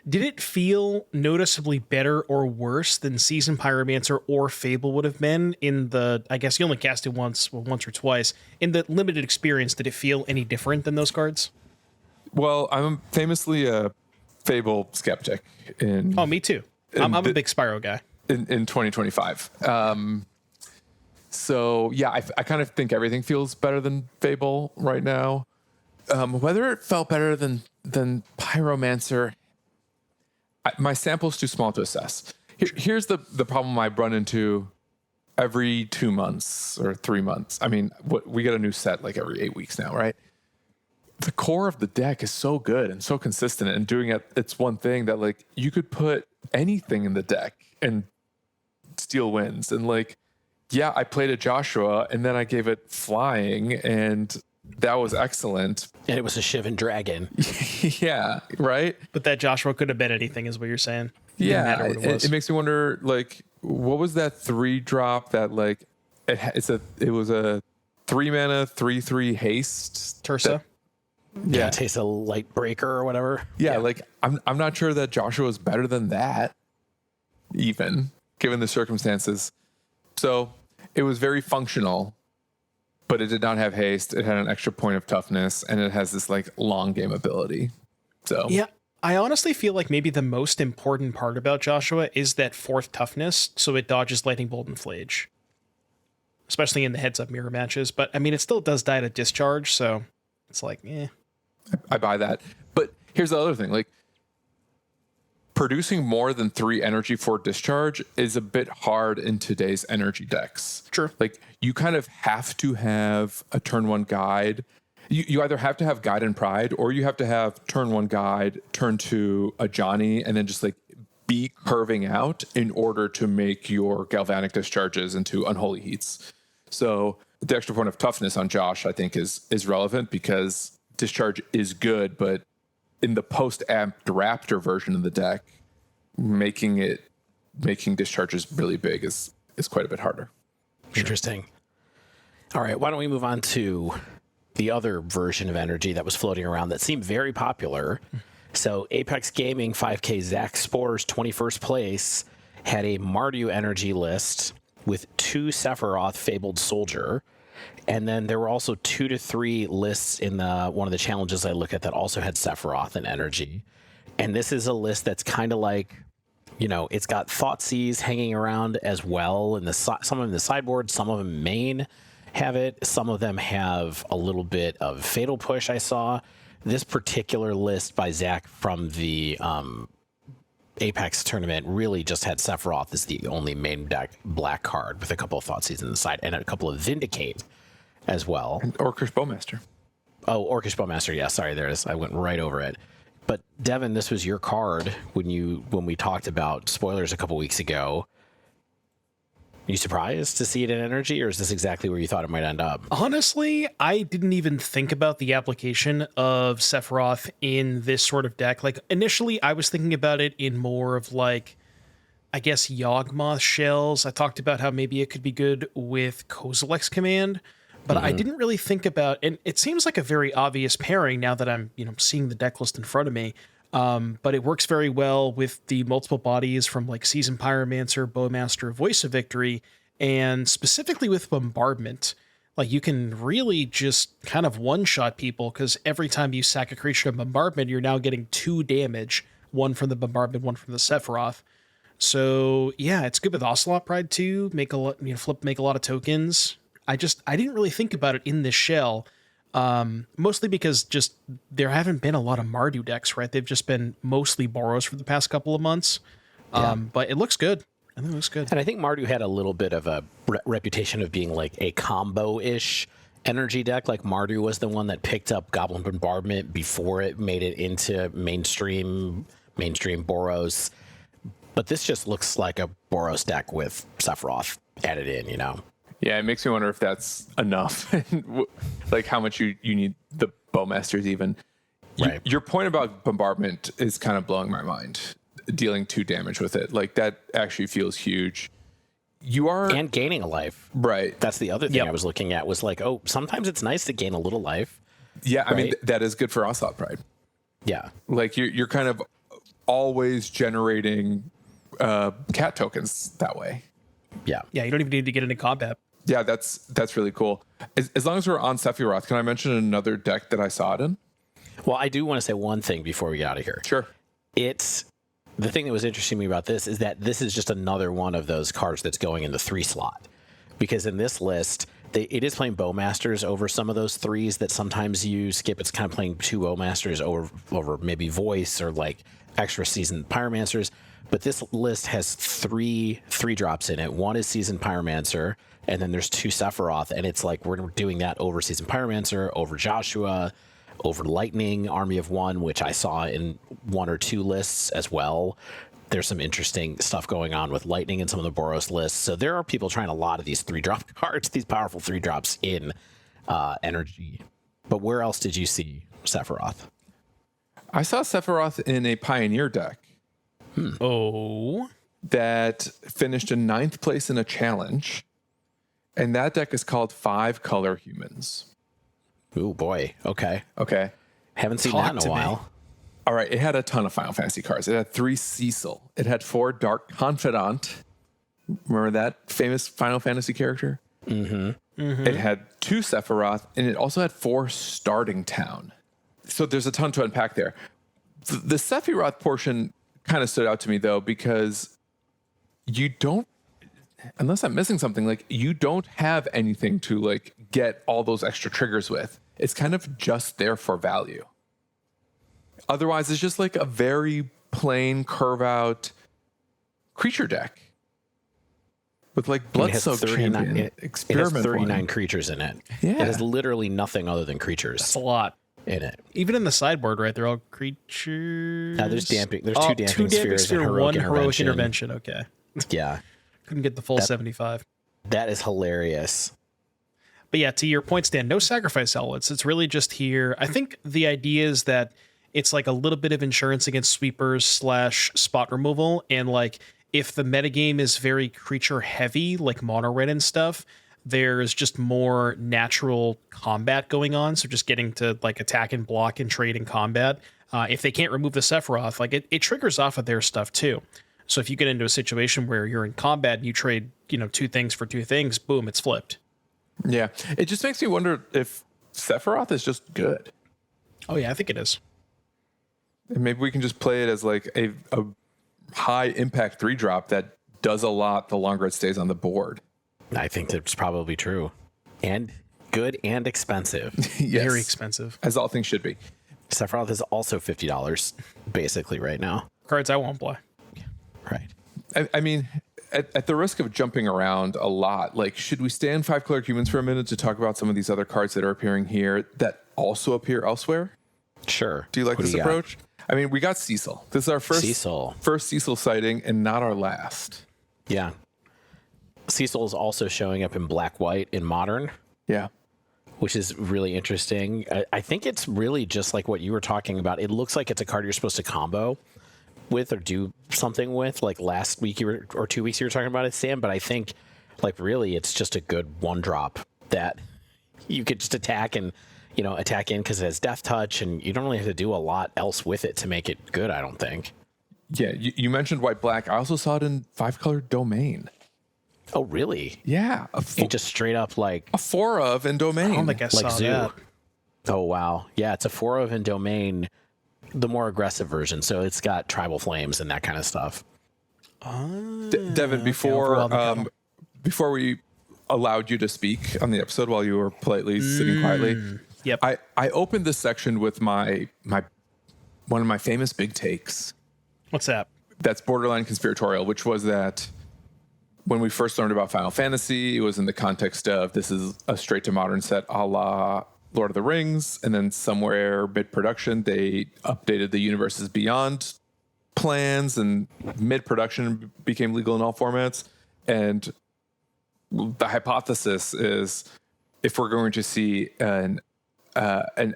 Did it feel noticeably better or worse than Seasoned Pyromancer or Fable would have been in the, I guess you only cast it once or twice, in the limited experience? Did it feel any different than those cards? Well, I'm famously a Fable skeptic. Oh, me too. I'm a big Spyro guy. In 2025. So, yeah, I kind of think everything feels better than Fable right now. Whether it felt better than Pyromancer, my sample's too small to assess. Here's the problem I run into every 2 months or 3 months. I mean, we get a new set like every 8 weeks now, right? The core of the deck is so good and so consistent, and doing it's one thing that, like, you could put anything in the deck and steal wins. And, like, yeah, I played a Joshua and then I gave it flying and that was excellent. And it was a Shivan Dragon. Yeah, right? But that Joshua could have been anything, is what you're saying. Yeah, matter what it was. It makes me wonder, like, what was that 3-drop that, like, it was a 3-mana 3/3 haste? Tursa? Yeah, it tastes a light breaker or whatever. Yeah, like, I'm not sure that Joshua is better than that, even given the circumstances. So it was very functional, but it did not have haste. It had an extra point of toughness, and it has this, like, long game ability. So yeah, I honestly feel like maybe the most important part about Joshua is that 4th toughness, so it dodges Lightning Bolt and Flage, especially in the heads-up mirror matches. But I mean, it still does die to discharge, so it's like, I buy that. But here's the other thing, like, producing more than 3 energy for discharge is a bit hard in today's energy decks. True. Like, you kind of have to have a turn 1 guide. You either have to have guide and pride, or you have to have turn 1 guide, turn 2 a Johnny, and then just, like, be curving out in order to make your galvanic discharges into unholy heats. So the extra point of toughness on Josh, I think, is relevant because discharge is good, but in the post-amped Raptor version of the deck, making discharges really big is quite a bit harder. Interesting. All right, why don't we move on to the other version of energy that was floating around that seemed very popular. So Apex Gaming 5K Zach Spore's 21st place had a Mardu energy list with 2 Sephiroth Fabled Soldier, And then there were also 2 to 3 lists in one of the challenges I looked at that also had Sephiroth and energy. And this is a list that's kind of like, it's got Thoughtseize hanging around as well. And some of them in the sideboard, some of them main have it. Some of them have a little bit of Fatal Push I saw. This particular list by Zach from the Apex tournament really just had Sephiroth as the only main deck black card with a couple of Thoughtseize in the side and a couple of Vindicate as well. And Orcish Bowmaster. Oh, Orcish Bowmaster. Yeah, sorry, there it is. I went right over it. But Devon, this was your card when we talked about spoilers a couple weeks ago. Are you surprised to see it in energy, or is this exactly where you thought it might end up? Honestly, I didn't even think about the application of Sephiroth in this sort of deck. Like, initially, I was thinking about it in more of like, I guess, Yawgmoth shells. I talked about how maybe it could be good with Kozilek's Command, but I didn't really think about, and it seems like a very obvious pairing now that I'm, seeing the deck list in front of me. But it works very well with the multiple bodies from like Seasoned Pyromancer, Bowmaster, Voice of Victory, and specifically with Bombardment. Like, you can really just kind of one-shot people, because every time you sack a creature to Bombardment, you're now getting 2 damage, one from the Bombardment, one from the Sephiroth. So yeah, it's good with Ocelot Pride too. Make a lot of tokens. I didn't really think about it in this shell. Mostly because just there haven't been a lot of Mardu decks, right? They've just been mostly Boros for the past couple of months. But it looks good. I think it looks good. And I think Mardu had a little bit of a reputation of being like a combo-ish energy deck. Like, Mardu was the one that picked up Goblin Bombardment before it made it into mainstream Boros. But this just looks like a Boros deck with Sephiroth added in, Yeah, it makes me wonder if that's enough. Like, how much you need the Bowmasters even. Right. Your point about Bombardment is kind of blowing my mind. Dealing 2 damage with it. Like, that actually feels huge. And gaining a life. Right. That's the other thing I was looking at, was like, sometimes it's nice to gain a little life. Yeah, right? I mean, that is good for Ocelot Pride. Yeah. Like, you're kind of always generating cat tokens that way. Yeah. Yeah, you don't even need to get into combat. Yeah, that's really cool. As long as we're on Sephiroth, can I mention another deck that I saw it in? Well, I do want to say one thing before we get out of here. Sure. The thing that was interesting to me about this is that this is just another one of those cards that's going in the 3 slot. Because in this list, it is playing Bowmasters over some of those 3s that sometimes you skip. It's kind of playing 2 Bowmasters over maybe Voice or like extra Seasoned Pyromancers. But this list has 3 drops in it. One is Seasoned Pyromancer, and then there's 2 Sephiroth. And it's like, we're doing that over Seasoned Pyromancer, over Joshua, over Lightning, Army of One, which I saw in 1 or 2 lists as well. There's some interesting stuff going on with Lightning in some of the Boros lists. So there are people trying a lot of these 3-drop cards, these powerful 3-drops in energy. But where else did you see Sephiroth? I saw Sephiroth in a Pioneer deck. Oh. That finished in 9th place in a challenge. And that deck is called 5 Color Humans. Ooh, boy. Okay. Haven't seen that in a while. All right. It had a ton of Final Fantasy cards. It had 3 Cecil. It had 4 Dark Confidant. Remember that famous Final Fantasy character? It had 2 Sephiroth, and it also had 4 Starting Town. So there's a ton to unpack there. The Sephiroth portion kind of stood out to me, though, because you don't, unless I'm missing something, like, you don't have anything to like get all those extra triggers with. It's kind of just there for value. Otherwise, it's just like a very plain curve out creature deck with like Bloodsoaked Champion. It has 39 creatures in it. Yeah. It has literally nothing other than creatures. That's a lot. In it. Even in the sideboard, right? They're all creatures. There's 2 damping spheres and one heroic intervention. Okay. Yeah. Couldn't get the full 75. That is hilarious. But yeah, to your point, Stan, no sacrifice elements. It's really just here. I think the idea is that it's like a little bit of insurance against sweepers / spot removal. And like, if the metagame is very creature heavy, like mono red and stuff, there's just more natural combat going on. So just getting to like attack and block and trade in combat. If they can't remove the Sephiroth, like it triggers off of their stuff too. So if you get into a situation where you're in combat and you trade, 2 things for 2 things, boom, it's flipped. Yeah. It just makes me wonder if Sephiroth is just good. Oh yeah, I think it is. And maybe we can just play it as like a high impact 3-drop that does a lot the longer it stays on the board. I think that's probably true. And good and expensive. Yes. Very expensive. As all things should be. Sephiroth is also $50 basically right now. Cards I won't play. Right. I mean, at the risk of jumping around a lot, like, should we stay in 5-color humans for a minute to talk about some of these other cards that are appearing here that also appear elsewhere? Sure. Do you like What this got? approach? I mean, we got Cecil. This is our first Cecil sighting and not our last. Yeah. Cecil is also showing up in black-white in Modern, Yeah. which is really interesting. I think it's really just like what you were talking about. It looks like it's a card you're supposed to combo with or do something with. Like last week or 2 weeks you were talking about it, Sam. But I think like really it's just a good 1-drop that you could just attack and attack in because it has death touch, and you don't really have to do a lot else with it to make it good, I don't think. Yeah. You mentioned white black. I also saw it in 5-color domain. Oh, really? Yeah. It just straight up like a 4 of in domain. I don't think I saw Zoo. that. Oh, wow. Yeah, it's a 4 of in domain, the more aggressive version. So it's got tribal flames and that kind of stuff. Devon, before we allowed you to speak on the episode while you were politely sitting quietly, Yep. I opened this section with my one of my famous big takes. What's that? That's borderline conspiratorial, which was that when we first learned about Final Fantasy, it was in the context of this is a straight to modern set a la Lord of the Rings, and then somewhere mid-production they updated the Universes Beyond plans, and mid-production became legal in all formats. And the hypothesis is if we're going to see an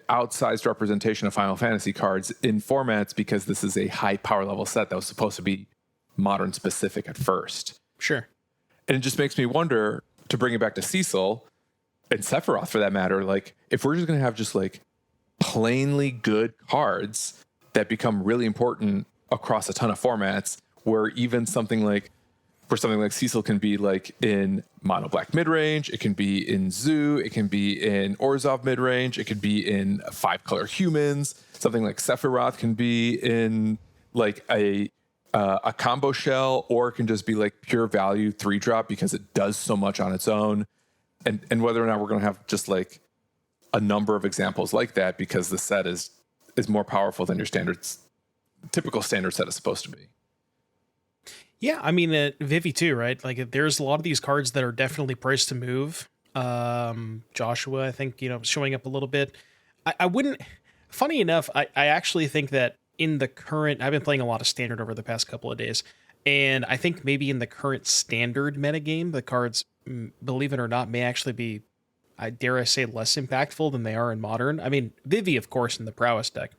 outsized representation of Final Fantasy cards in formats, because this is a high power level set that was supposed to be modern specific at first. Sure. And it just makes me wonder, to bring it back to Cecil and Sephiroth for that matter, like if we're just going to have just like plainly good cards that become really important across a ton of formats, where even something like Cecil can be like in mono black midrange, it can be in Zoo, it can be in Orzhov midrange, it could be in 5-color humans. Something like Sephiroth can be in like a combo shell, or it can just be like pure value 3-drop because it does so much on its own. And whether or not we're going to have just like a number of examples like that, because the set is more powerful than your typical standard set is supposed to be. Yeah, I mean, Vivi too, right? Like, there's a lot of these cards that are definitely priced to move. Joshua, I think, showing up a little bit. I wouldn't... Funny enough, I actually think that in the current... I've been playing a lot of Standard over the past couple of days, and I think maybe in the current Standard metagame, the cards, believe it or not, may actually be, dare I say, less impactful than they are in Modern. I mean, Vivi, of course, in the Prowess deck,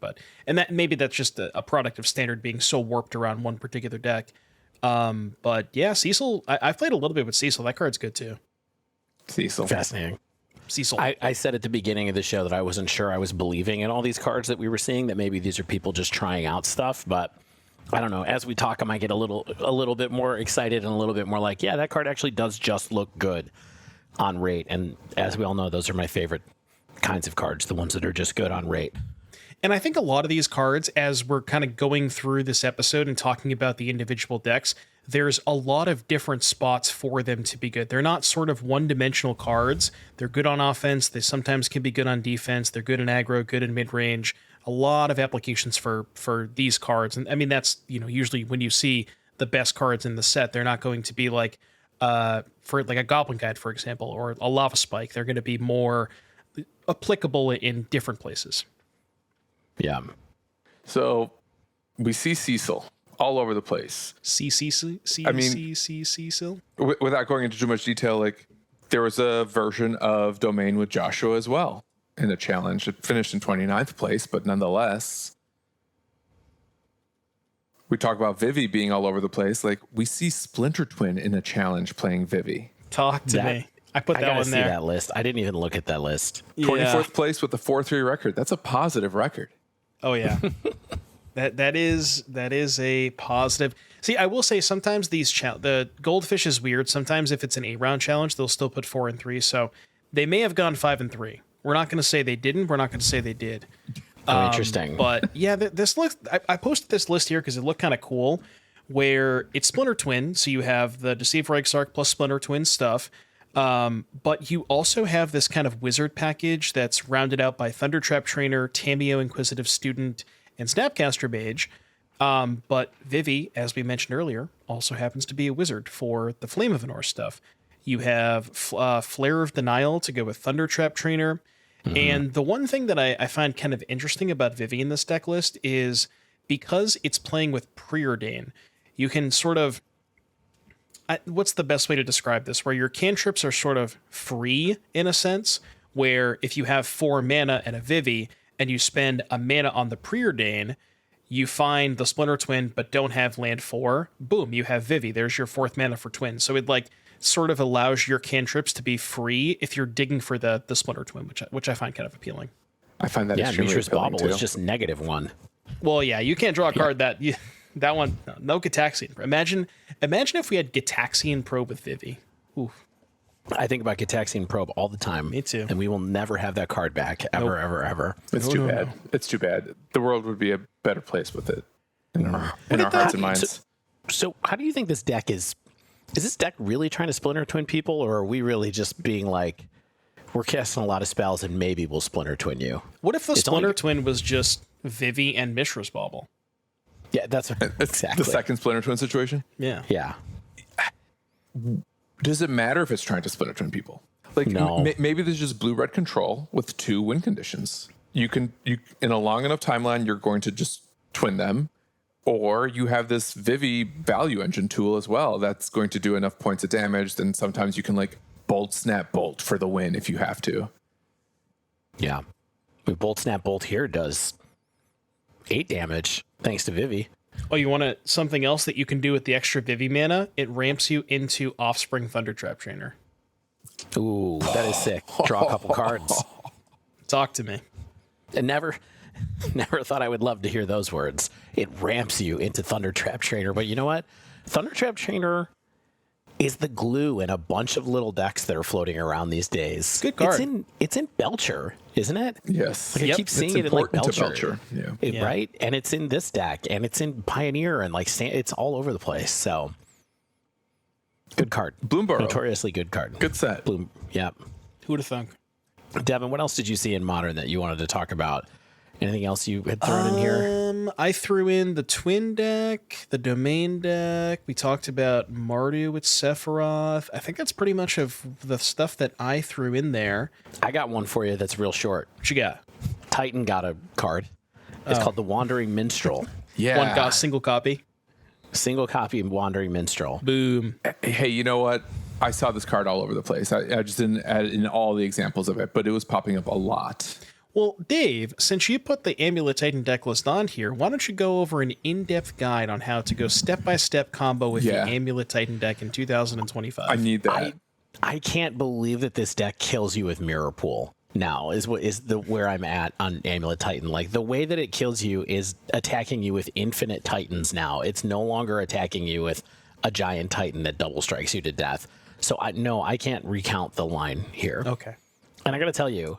and maybe that's just a product of Standard being so warped around one particular deck. But yeah, Cecil, I've played a little bit with Cecil. That card's good too. Cecil. Fascinating. Cecil. I said at the beginning of the show that I wasn't sure I was believing in all these cards that we were seeing, that maybe these are people just trying out stuff. But I don't know. As we talk, I might get a little bit more excited and a little bit more like, yeah, that card actually does just look good on rate. And as we all know, those are my favorite kinds of cards, the ones that are just good on rate. And I think a lot of these cards, as we're kind of going through this episode and talking about the individual decks, there's a lot of different spots for them to be good. They're not sort of one-dimensional cards. They're good on offense. They sometimes can be good on defense. They're good in aggro, good in mid-range. A lot of applications for these cards. And I mean, that's, usually when you see the best cards in the set, they're not going to be like, for like a Goblin Guide, for example, or a Lava Spike. They're going to be more applicable in different places. Yeah. So we see Cecil all over the place. Cecil? Without going into too much detail, like there was a version of Domain with Joshua as well in the challenge. It finished in 29th place, but nonetheless, we talk about Vivi being all over the place. Like we see Splinter Twin in a challenge playing Vivi. Talk to me. I put that one there. See that list. I didn't even look at that list. 24th place with a 4-3 record. That's a positive record. Oh yeah. That is a positive. See, I will say sometimes the Goldfish is weird. Sometimes if it's an 8-round challenge, they'll still put 4 and 3. So They may have gone 5 and 3. We're not going to say they didn't. We're not going to say they did. Oh, interesting. But yeah, this list, I posted this list here because it looked kind of cool, where it's Splinter Twin. So you have the Deceive Reichsark plus Splinter Twin stuff. But you also have this kind of wizard package that's rounded out by Thundertrap Trainer, Tamio Inquisitive Student, and Snapcaster Mage. But Vivi, as we mentioned earlier, also happens to be a wizard for the Flame of Anor stuff. You have Flare of Denial to go with Thundertrap Trainer. Mm-hmm. And the one thing that I find kind of interesting about Vivi in this deck list is because it's playing with Preordain, you can sort of... what's the best way to describe this? Where your cantrips are sort of free in a sense, where if you have 4 mana and a Vivi, and you spend a mana on the Preordain, you find the Splinter Twin but don't have land 4, boom, you have Vivi. There's your 4th mana for Twin. So it like sort of allows your cantrips to be free if you're digging for the Splinter Twin, which I find kind of appealing. I find that extremely Mishra's appealing Bauble too. is just -1. Well, yeah, you can't draw a card that one. No Gitaxian. Imagine if we had Gitaxian Probe with Vivi. Ooh. I think about Gitaxian Probe all the time. Me too. And we will never have that card back, ever, ever. It's too bad. It's too bad. The world would be a better place with it in our hearts and minds. So how do you think this deck is? Is this deck really trying to Splinter Twin people, or are we really just being like, we're casting a lot of spells and maybe we'll Splinter Twin you? What if the Splinter Twin was just Vivi and Mishra's Bauble? Yeah, that's exactly the second Splinter Twin situation. Yeah. Yeah. Does it matter if it's trying to Splinter Twin people? Like, no. Maybe there's just blue-red control with 2 win conditions. You in a long enough timeline, you're going to just twin them, or you have this Vivi value engine tool as well that's going to do enough points of damage. Then sometimes you can like bolt, snap, bolt for the win if you have to. Yeah. Bolt, snap, bolt here does 8 damage thanks to Vivi. Oh, you want something else that you can do with the extra Vivi mana? It ramps you into Offspring Thundertrap Trainer. Ooh, that is sick. Draw a couple cards. Talk to me. And never thought I would love to hear those words. It ramps you into Thundertrap Trainer. But you know what? Thundertrap Trainer is the glue in a bunch of little decks that are floating around these days. Good card. It's in Belcher, isn't it? Yes. Like I keep seeing it in like Belcher. Yeah. Right? And it's in this deck, and it's in Pioneer, and like it's all over the place. So good card. Bloomborough. Notoriously good card. Good set. Yep. Who'd have thunk? Devin, what else did you see in Modern that you wanted to talk about? Anything else you had thrown in here? I threw in the Twin deck, the Domain deck. We talked about Mardu with Sephiroth. I think that's pretty much of the stuff that I threw in there. I got one for you that's real short. What you got? Titan got a card. It's called the Wandering Minstrel. Yeah. One got single copy. Single copy of Wandering Minstrel. Boom. Hey, you know what? I saw this card all over the place. I just didn't add in all the examples of it, but it was popping up a lot. Well, Dave, since you put the Amulet Titan deck list on here, why don't you go over an in-depth guide on how to go step-by-step combo with the Amulet Titan deck in 2025? I need that. I can't believe that this deck kills you with Mirror Pool. Now is where I'm at on Amulet Titan. Like the way that it kills you is attacking you with infinite Titans now. It's no longer attacking you with a giant Titan that double strikes you to death. So I can't recount the line here. Okay. And I got to tell you,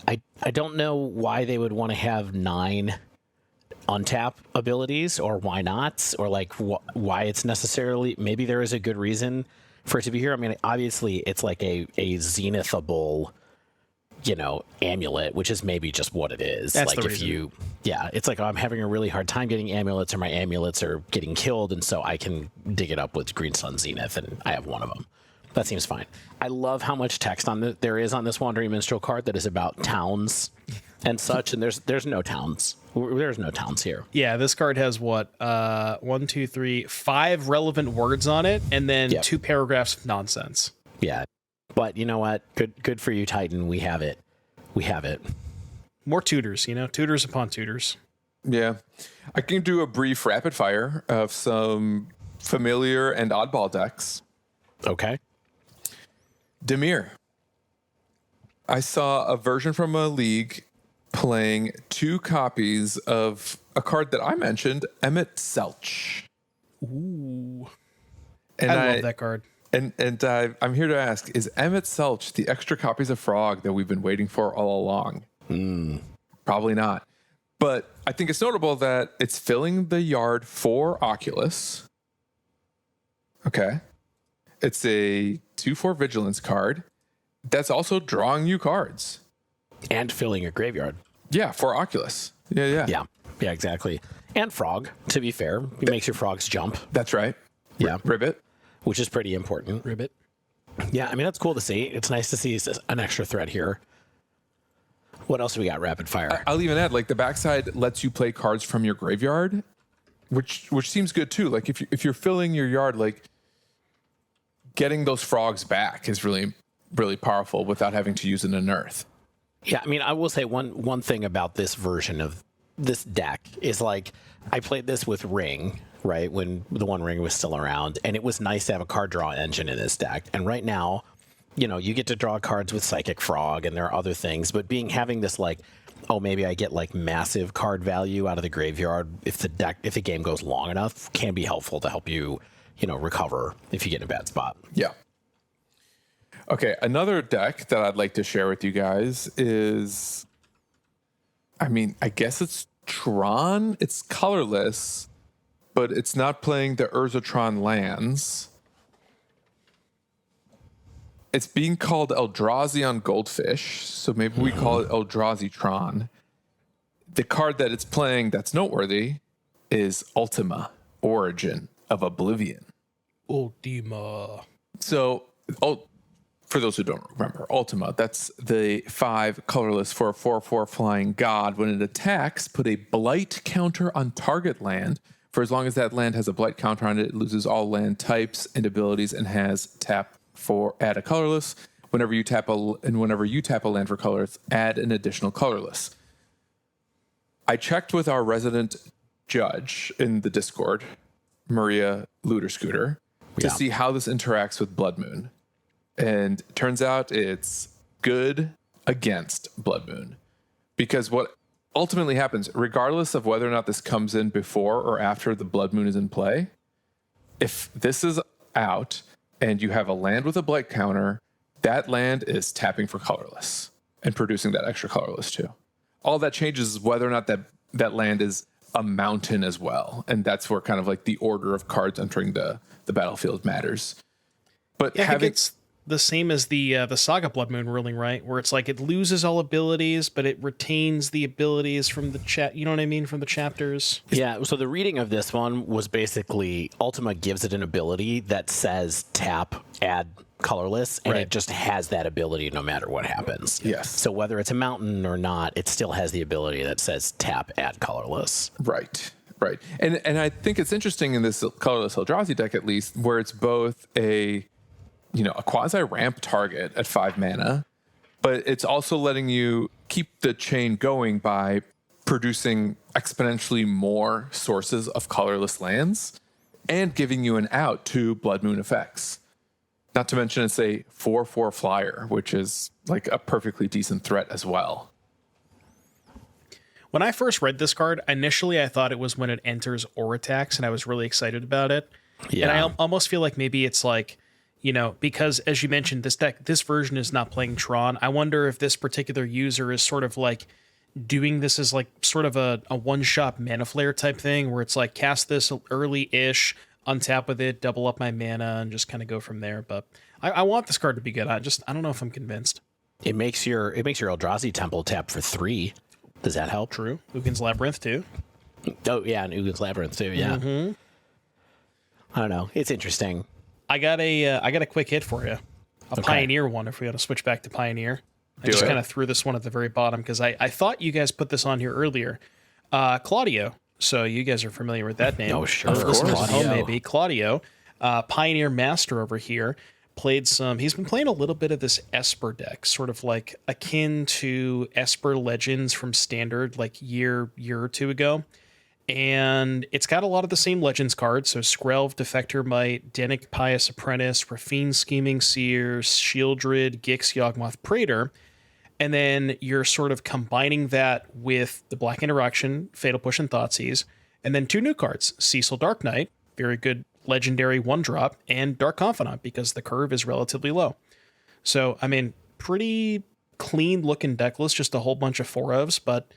I don't know why they would want to have 9 untap abilities, or why not, or like why it's necessarily. Maybe there is a good reason for it to be here. I mean, obviously it's like a zenithable, amulet, which is maybe just what it is. That's like the if reason. it's like, I'm having a really hard time getting amulets, or my amulets are getting killed, and so I can dig it up with Green Sun Zenith, and I have one of them. That seems fine. I love how much text there is on this Wandering Minstrel card that is about towns and such, and there's no towns. There's no towns here. Yeah, this card has 1, 2, 3, 5 relevant words on it, and then 2 paragraphs of nonsense. Yeah. But you know what? Good for you, Titan. We have it. More tutors, tutors upon tutors. Yeah. I can do a brief rapid fire of some familiar and oddball decks. Okay. Dimir. I saw a version from a league playing 2 copies of a card that I mentioned, Emmett Selch. Ooh. And I love that card. And I'm here to ask, is Emmett Selch the extra copies of Frog that we've been waiting for all along? Probably not. But I think it's notable that it's filling the yard for Oculus. Okay. It's a 2/4 vigilance card that's also drawing you cards. And filling your graveyard. Yeah, for Oculus. Yeah, exactly. And Frog, to be fair. It makes your frogs jump. That's right. Yeah. Ribbit. Which is pretty important. Ribbit. Yeah, I mean, that's cool to see. It's nice to see an extra threat here. What else do we got rapid fire? I'll even add, like, the backside lets you play cards from your graveyard, which seems good too. Like, if you're filling your yard, like, getting those frogs back is really, really powerful without having to use an unearth. Yeah, I mean, I will say one thing about this version of this deck is, like, I played this with Ring, right, when the One Ring was still around, and it was nice to have a card draw engine in this deck. And right now, you know, you get to draw cards with Psychic Frog, and there are other things, but having this, like, oh, maybe I get, like, massive card value out of the graveyard if the game goes long enough, can be helpful to help you, you know, recover if you get in a bad spot. Yeah. Okay, another deck that I'd like to share with you guys is, I mean, I guess it's Tron. It's colorless, but it's not playing the Urzatron lands. It's being called Eldrazi on Goldfish, so maybe we call it Eldrazi Tron. The card that it's playing that's noteworthy is Ultima, Origin of Oblivion. Ultima. So, for those who don't remember, Ultima, that's the 5 colorless for a 4/4 flying god. When it attacks, put a blight counter on target land. For as long as that land has a blight counter on it, it loses all land types and abilities and has tap for add a colorless. Whenever you tap a land for colorless, add an additional colorless. I checked with our resident judge in the Discord, Maria Looter Scooter, to see how this interacts with Blood Moon. And turns out it's good against Blood Moon. Because what ultimately happens, regardless of whether or not this comes in before or after the Blood Moon is in play, if this is out and you have a land with a blight counter, that land is tapping for colorless and producing that extra colorless too. All that changes is whether or not that land is a mountain as well. And that's where kind of like the order of cards entering the battlefield matters. But yeah, I think it's the same as the Saga Blood Moon ruling, right? Where it's like it loses all abilities, but it retains the abilities from the you know what I mean, from the chapters. Yeah, so the reading of this one was basically Ultima gives it an ability that says tap, add colorless, and it just has that ability no matter what happens. Yes. So whether it's a mountain or not, it still has the ability that says tap, add colorless. Right. And I think it's interesting in this colorless Eldrazi deck, at least, where it's both a quasi ramp target at 5 mana, but it's also letting you keep the chain going by producing exponentially more sources of colorless lands and giving you an out to Blood Moon effects. Not to mention it's a 4/4 flyer, which is like a perfectly decent threat as well. When I first read this card, initially I thought it was when it enters or attacks, and I was really excited about it. Yeah. And I almost feel like maybe it's like, because as you mentioned, this version is not playing Tron. I wonder if this particular user is sort of like doing this as like sort of a one-shot mana flare type thing, where it's like cast this early-ish, untap with it, double up my mana, and just kind of go from there. But I want this card to be good. I don't know if I'm convinced. It makes your Eldrazi Temple tap for 3. Does that help? True. Ugin's Labyrinth too. Oh yeah, and Ugin's Labyrinth too. Yeah. Mm-hmm. I don't know. It's interesting. I got a quick hit for you. Pioneer one, if we got to switch back to Pioneer. I just kind of threw this one at the very bottom because I thought you guys put this on here earlier. Claudio. So you guys are familiar with that name. Oh, sure. Of course. Claudio. Maybe. Claudio, Pioneer Master over here, he's been playing a little bit of this Esper deck, sort of like akin to Esper Legends from Standard, like year or two ago. And it's got a lot of the same Legends cards. So Skrelv, Defector Might, Denic Pious Apprentice, Rafine Scheming Seer, Shieldred, Gix, Yawgmoth Praetor. And then you're sort of combining that with the Black Interaction, Fatal Push, and Thoughtseize. And then 2 new cards, Cecil Dark Knight, very good legendary 1-drop and Dark Confidant because the curve is relatively low. So, I mean, pretty clean looking deck list, just a whole bunch of 4-ofs, but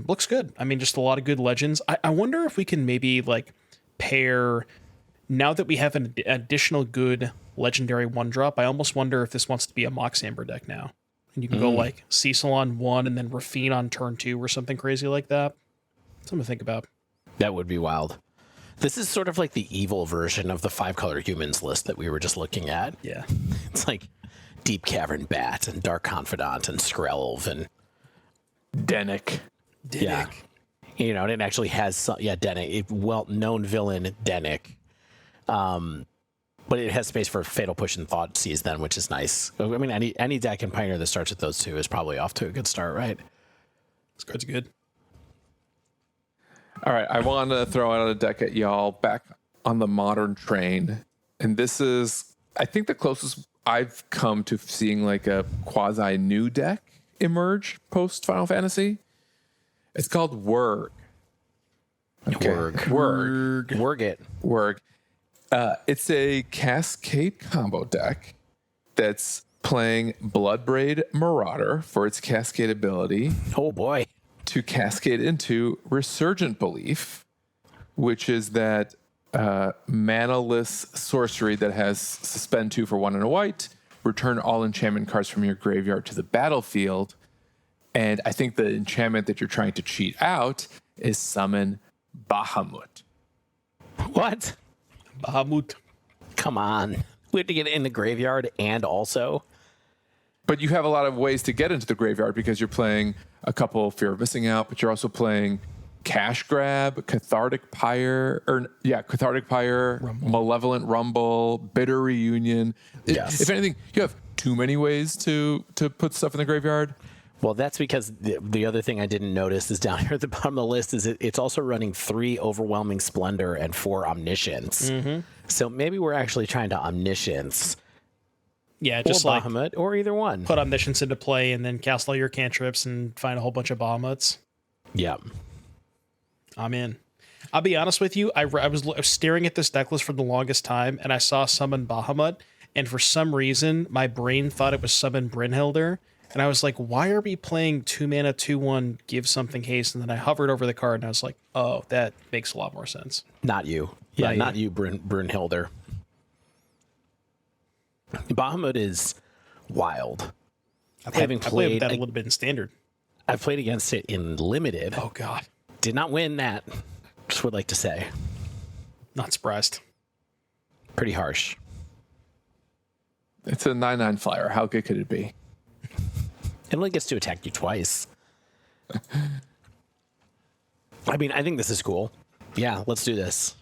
looks good. I mean, just a lot of good legends. I wonder if we can maybe like pair, now that we have an additional good legendary 1-drop, I almost wonder if this wants to be a Mox Amber deck now. And you can go like Cecil on 1 and then Rafine on turn 2 or something crazy like that. Something to think about. That would be wild. This is sort of like the evil version of the 5-color humans list that we were just looking at. Yeah. It's like Deep Cavern Bat and Dark Confidant and Skrelv and Dennick. Yeah. You know, and it actually has some, Dennick, a well-known villain, Dennick. But it has space for Fatal Push and Thoughtseize then, which is nice. I mean, any deck in Pioneer that starts with those two is probably off to a good start, right? This card's good. All right, I want to throw out a deck at y'all back on the modern train. And this is, I think, the closest I've come to seeing like a quasi new deck emerge post Final Fantasy. It's called Wurg. Wurg it. Wurg. It's a Cascade combo deck that's playing Bloodbraid Marauder for its Cascade ability. Oh boy. To cascade into Resurgent Belief, which is that mana-less sorcery that has suspend 2 for 1 and a white, return all enchantment cards from your graveyard to the battlefield. And I think the enchantment that you're trying to cheat out is summon Bahamut. What? Bahamut. Come on. We have to get it in the graveyard and also. But you have a lot of ways to get into the graveyard because you're playing a couple Fear of Missing Out, but you're also playing Cash Grab, Cathartic Pyre, Rumble. Malevolent Rumble, Bitter Reunion. Yes. If anything, you have too many ways to put stuff in the graveyard. Well, that's because the other thing I didn't notice is down here at the bottom of the list is it's also running 3 Overwhelming Splendor and 4 Omniscience. Mm-hmm. So maybe we're actually trying to Omniscience. Yeah, just or like Bahamut, or either one. put Omniscience into play and then cast all your cantrips and find a whole bunch of Bahamuts. Yeah. I'm in. I'll be honest with you. I was staring at this deck list for the longest time, and I saw Summon Bahamut, and for some reason, my brain thought it was Summon Brynhildr, and I was like, why are we playing 2 mana, 2/1, give something haste? And then I hovered over the card, and I was like, oh, that makes a lot more sense. Not you. Yeah, not you, Brynhildr. Bahamut is wild. I played with that a little bit in Standard. I played against it in Limited. Oh, God. Did not win that. Just would like to say. Not surprised. Pretty harsh. It's a 9/9 flyer. How good could it be? It only gets to attack you twice. I mean, I think this is cool. Yeah, let's do this.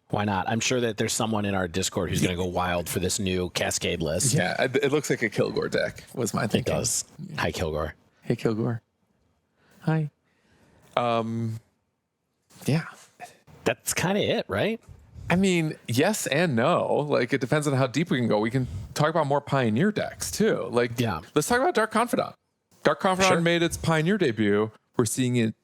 Why not? I'm sure that there's someone in our Discord who's going to go wild for this new Cascade list. Yeah, it looks like a Kilgore deck, was my It thinking. does. Hi, Kilgore. Hey, Kilgore. Hi. Yeah. That's kind of it, right? I mean, yes and no. Like, it depends on how deep we can go. We can talk about more Pioneer decks, too. Like, Yeah. Let's talk about Dark Confidant. Dark Confidant made its Pioneer debut. We're seeing it.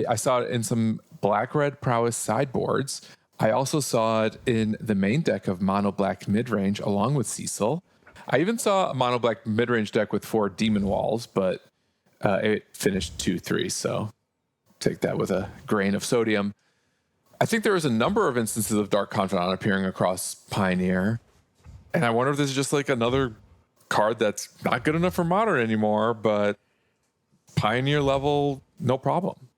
I saw it in some Black-Red Prowess sideboards. I also saw it in the main deck of Mono Black Midrange along with Cecil. I even saw a Mono Black Midrange deck with 4 Demon Walls, but it finished 2-3, so take that with a grain of sodium. I think there was a number of instances of Dark Confidant appearing across Pioneer, and I wonder if this is just like another card that's not good enough for Modern anymore, but Pioneer level, no problem.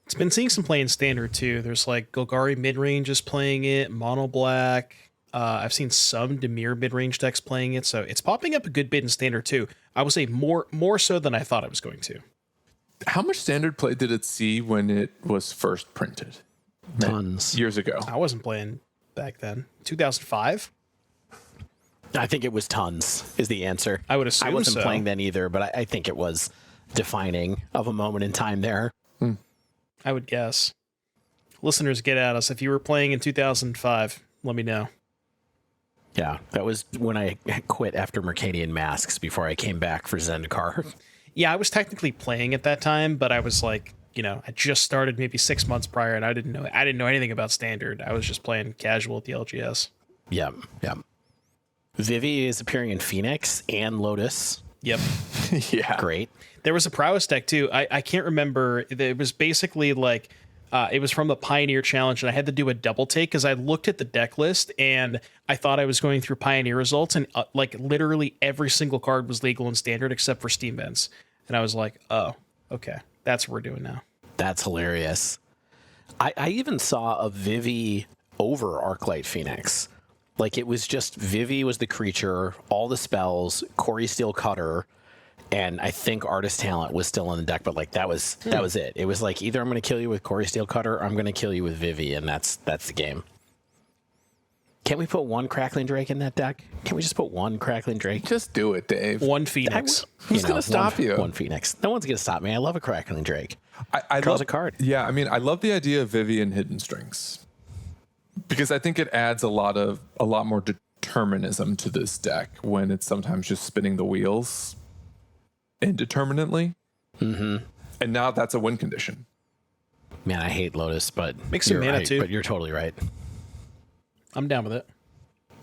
It's been seeing some play in Standard, too. There's like Golgari midrange is playing it, Mono Black. I've seen some Dimir midrange decks playing it, so it's popping up a good bit in Standard, too. I would say more so than I thought I was going to. How much Standard play did it see when it was first printed? Tons. Years ago. I wasn't playing back then. 2005? I think it was tons is the answer. I would assume I wasn't so. playing then either, but I think it was defining of a moment in time there. I would guess. Listeners, get at us. If you were playing in 2005, let me know. Yeah, that was when I quit after Mercadian Masks before I came back for Zendikar. Yeah, I was technically playing at that time, but I was like I just started maybe 6 months prior, and I didn't know anything about standard. I was just playing casual at the LGS. Yep. Vivi is appearing in Phoenix and Lotus. Yep. Yeah. Great. There was a prowess deck too. I can't remember. It was basically like it was from the Pioneer Challenge, and I had to do a double take because I looked at the deck list and I thought I was going through Pioneer results, and like literally every single card was legal in Standard except for Steam Vents, and I was like, oh, okay, that's what we're doing now. That's hilarious. I even saw a Vivi over Arclight Phoenix. Like, it was just Vivi was the creature, all the spells, Corey Steel Cutter, and I think Artist Talent was still in the deck, but like that was it. It was like, either I'm going to kill you with Corey Steel Cutter or I'm going to kill you with Vivi, and that's the game. Can't we put one Crackling Drake in that deck? Can we just put one Crackling Drake? Just do it, Dave. One Phoenix. Who's going to stop you? One Phoenix. No one's going to stop me. I love a Crackling Drake. I Draws love a card. Yeah, I mean, I love the idea of Vivi and Hidden Strings because I think it adds a lot more determinism to this deck when it's sometimes just spinning the wheels indeterminately. Mm-hmm. And now that's a win condition. Man, I hate Lotus, but Makes some you're mana right, too. But you're totally right. I'm down with it.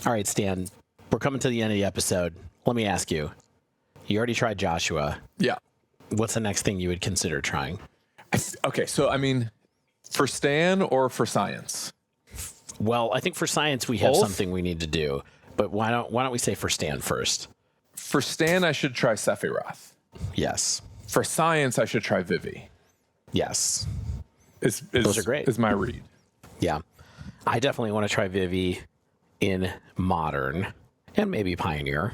All right, Stan, we're coming to the end of the episode. Let me ask you. You already tried Joshua. Yeah. What's the next thing you would consider trying? Okay, so I mean, for Stan or for Science? Well, I think for Science we have Both? something we need to do. But why don't we say for Stan first? For Stan, I should try Sephiroth. Yes. For Science, I should try Vivi. Yes. Those are great. Is my read. Yeah. I definitely want to try Vivi in Modern and maybe Pioneer.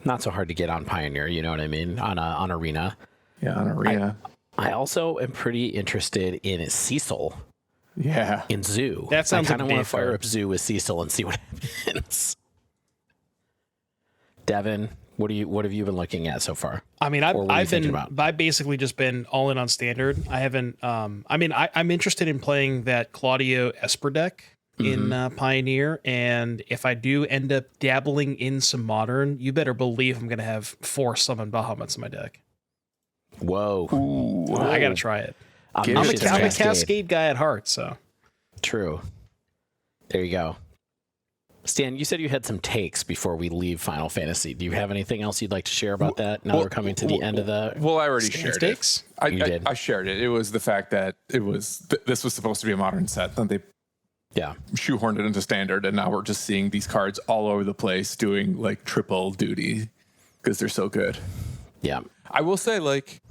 Not so hard to get on Pioneer, you know what I mean? On Arena. Yeah, on Arena. I also am pretty interested in Cecil Yeah. in Zoo. That sounds I like kind a of want Dave to fire card. up Zoo with Cecil and see what happens. Devin, what have you been looking at so far? I mean, Or what are you thinking about? I've basically just been all in on Standard. I haven't. I'm interested in playing that Claudio Esper deck in Pioneer, and if I do end up dabbling in some Modern, you better believe I'm going to have 4 Summon Bahamut's in my deck. Whoa. Ooh. I got to try it. Give I'm it to a Cascade. Cascade guy at heart, so. True. There you go. Stan, you said you had some takes before we leave Final Fantasy. Do you have anything else you'd like to share about that? Now we're coming to the end of the... Well, I already Stan's shared takes? it. You did. I shared it. It was the fact that this was supposed to be a Modern set, and they Yeah. shoehorned it into Standard, and now we're just seeing these cards all over the place doing like triple duty because they're so good. Yeah. I will say, like,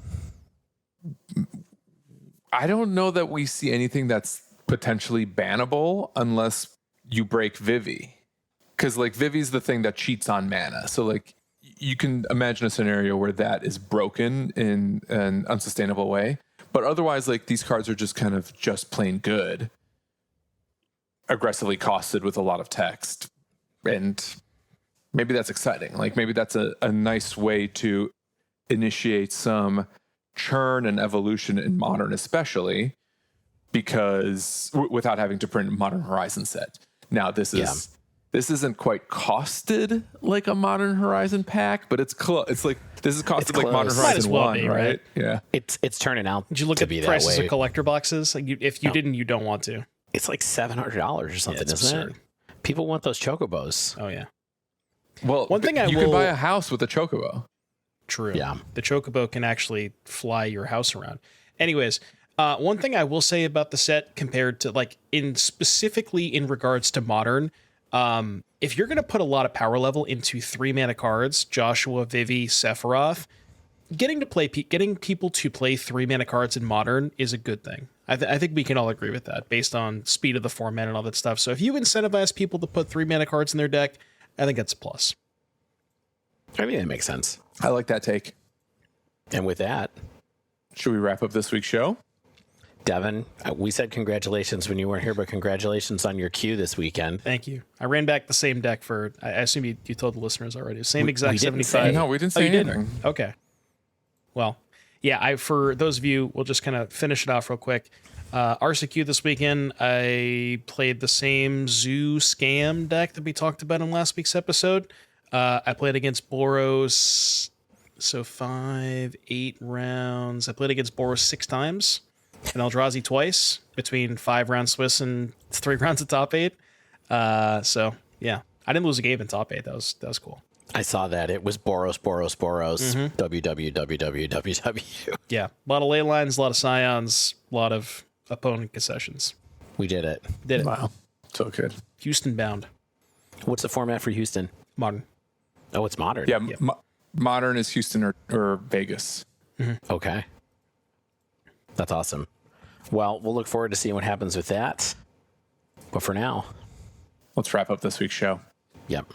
I don't know that we see anything that's potentially bannable unless you break Vivi. Because, like, Vivi's the thing that cheats on mana. So, like, you can imagine a scenario where that is broken in an unsustainable way. But otherwise, like, these cards are just kind of just plain good, aggressively costed with a lot of text. And maybe that's exciting. Like, maybe that's a nice way to initiate some churn and evolution in Modern, especially because without having to print a Modern Horizon set. Now, this isn't quite costed like a Modern Horizon pack, but it's close. It's like this is costed like Modern close. Might as Horizon well 1, be, right? right? Yeah. It's turning out Did you look to at be the that prices way. of collector boxes? Like if you didn't, you don't want to. It's like $700 or something, it's isn't absurd. it? People want those chocobos. Oh, yeah. Well, One thing you can buy a house with a chocobo. True. Yeah. The chocobo can actually fly your house around. Anyways, one thing I will say about the set compared to like specifically in regards to Modern, if you're going to put a lot of power level into 3 mana cards, Joshua, Vivi, Sephiroth, getting people to play 3 mana cards in Modern is a good thing. I think we can all agree with that based on speed of the format and all that stuff. So if you incentivize people to put 3 mana cards in their deck, I think that's a plus. I mean, it makes sense. I like that take. And with that, Should we wrap up this week's show? Devin, we said congratulations when you weren't here, but congratulations on your queue this weekend. Thank you. I ran back the same deck for, I assume you told the listeners already. Same We exact didn't 75. say. No, we didn't Oh, say you didn't? anything. Okay. Well, yeah, for those of you, we'll just kind of finish it off real quick. RCQ this weekend, I played the same Zoo Scam deck that we talked about in last week's episode. I played against Boros, so 5, 8 rounds. I played against Boros 6 times. an Eldrazi twice between 5 rounds Swiss and 3 rounds of top 8. So yeah, I didn't lose a game in top 8. That was cool. I saw that. It was Boros, WWW. Yeah, a lot of ley lines, a lot of scions, a lot of opponent concessions. We did it. Did it. Wow. So good. Houston bound. What's the format for Houston? Modern. Oh, it's modern. Yeah, modern is Houston or Vegas. Okay. That's awesome. Well, we'll look forward to seeing what happens with that. But for now, Let's wrap up this week's show. yep.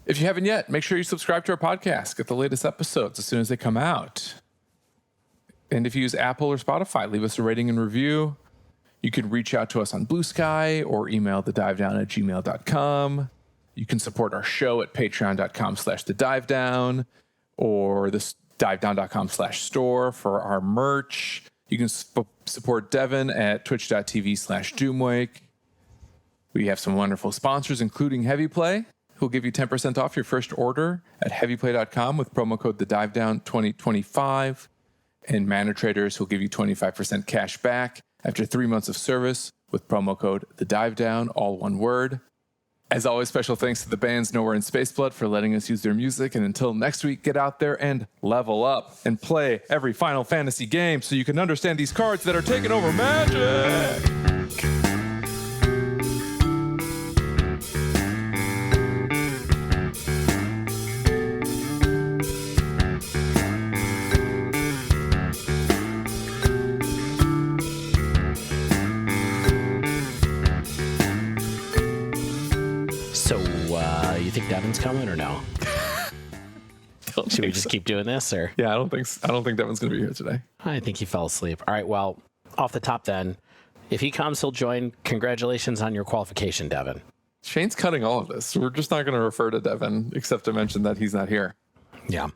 If you haven't yet, make sure you subscribe to our podcast. Get the latest episodes as soon as they come out. And if you use Apple or Spotify, leave us a rating and review. You can reach out to us on Blue Sky or email thedivedown@gmail.com. You can support our show at patreon.com/thedivedown or this divedown.com/store for our merch. You can support Devon at twitch.tv/doomwake. We have some wonderful sponsors, including Heavy Play, who'll give you 10% off your first order at heavyplay.com with promo code TheDiveDown2025. And Mana Traders, who'll give you 25% cash back after 3 months of service with promo code TheDiveDown, all one word. As always, special thanks to the bands Nowhere and Spaceblood for letting us use their music. And until next week, get out there and level up and play every Final Fantasy game so you can understand these cards that are taking over Magic. So, you think Devin's coming or no? Should we just keep doing this, or? Yeah, I don't think Devon's going to be here today. I think he fell asleep. All right, well, off the top then, if he comes, he'll join. Congratulations on your qualification, Devon. Shane's cutting all of this. We're just not going to refer to Devon except to mention that he's not here. Yeah.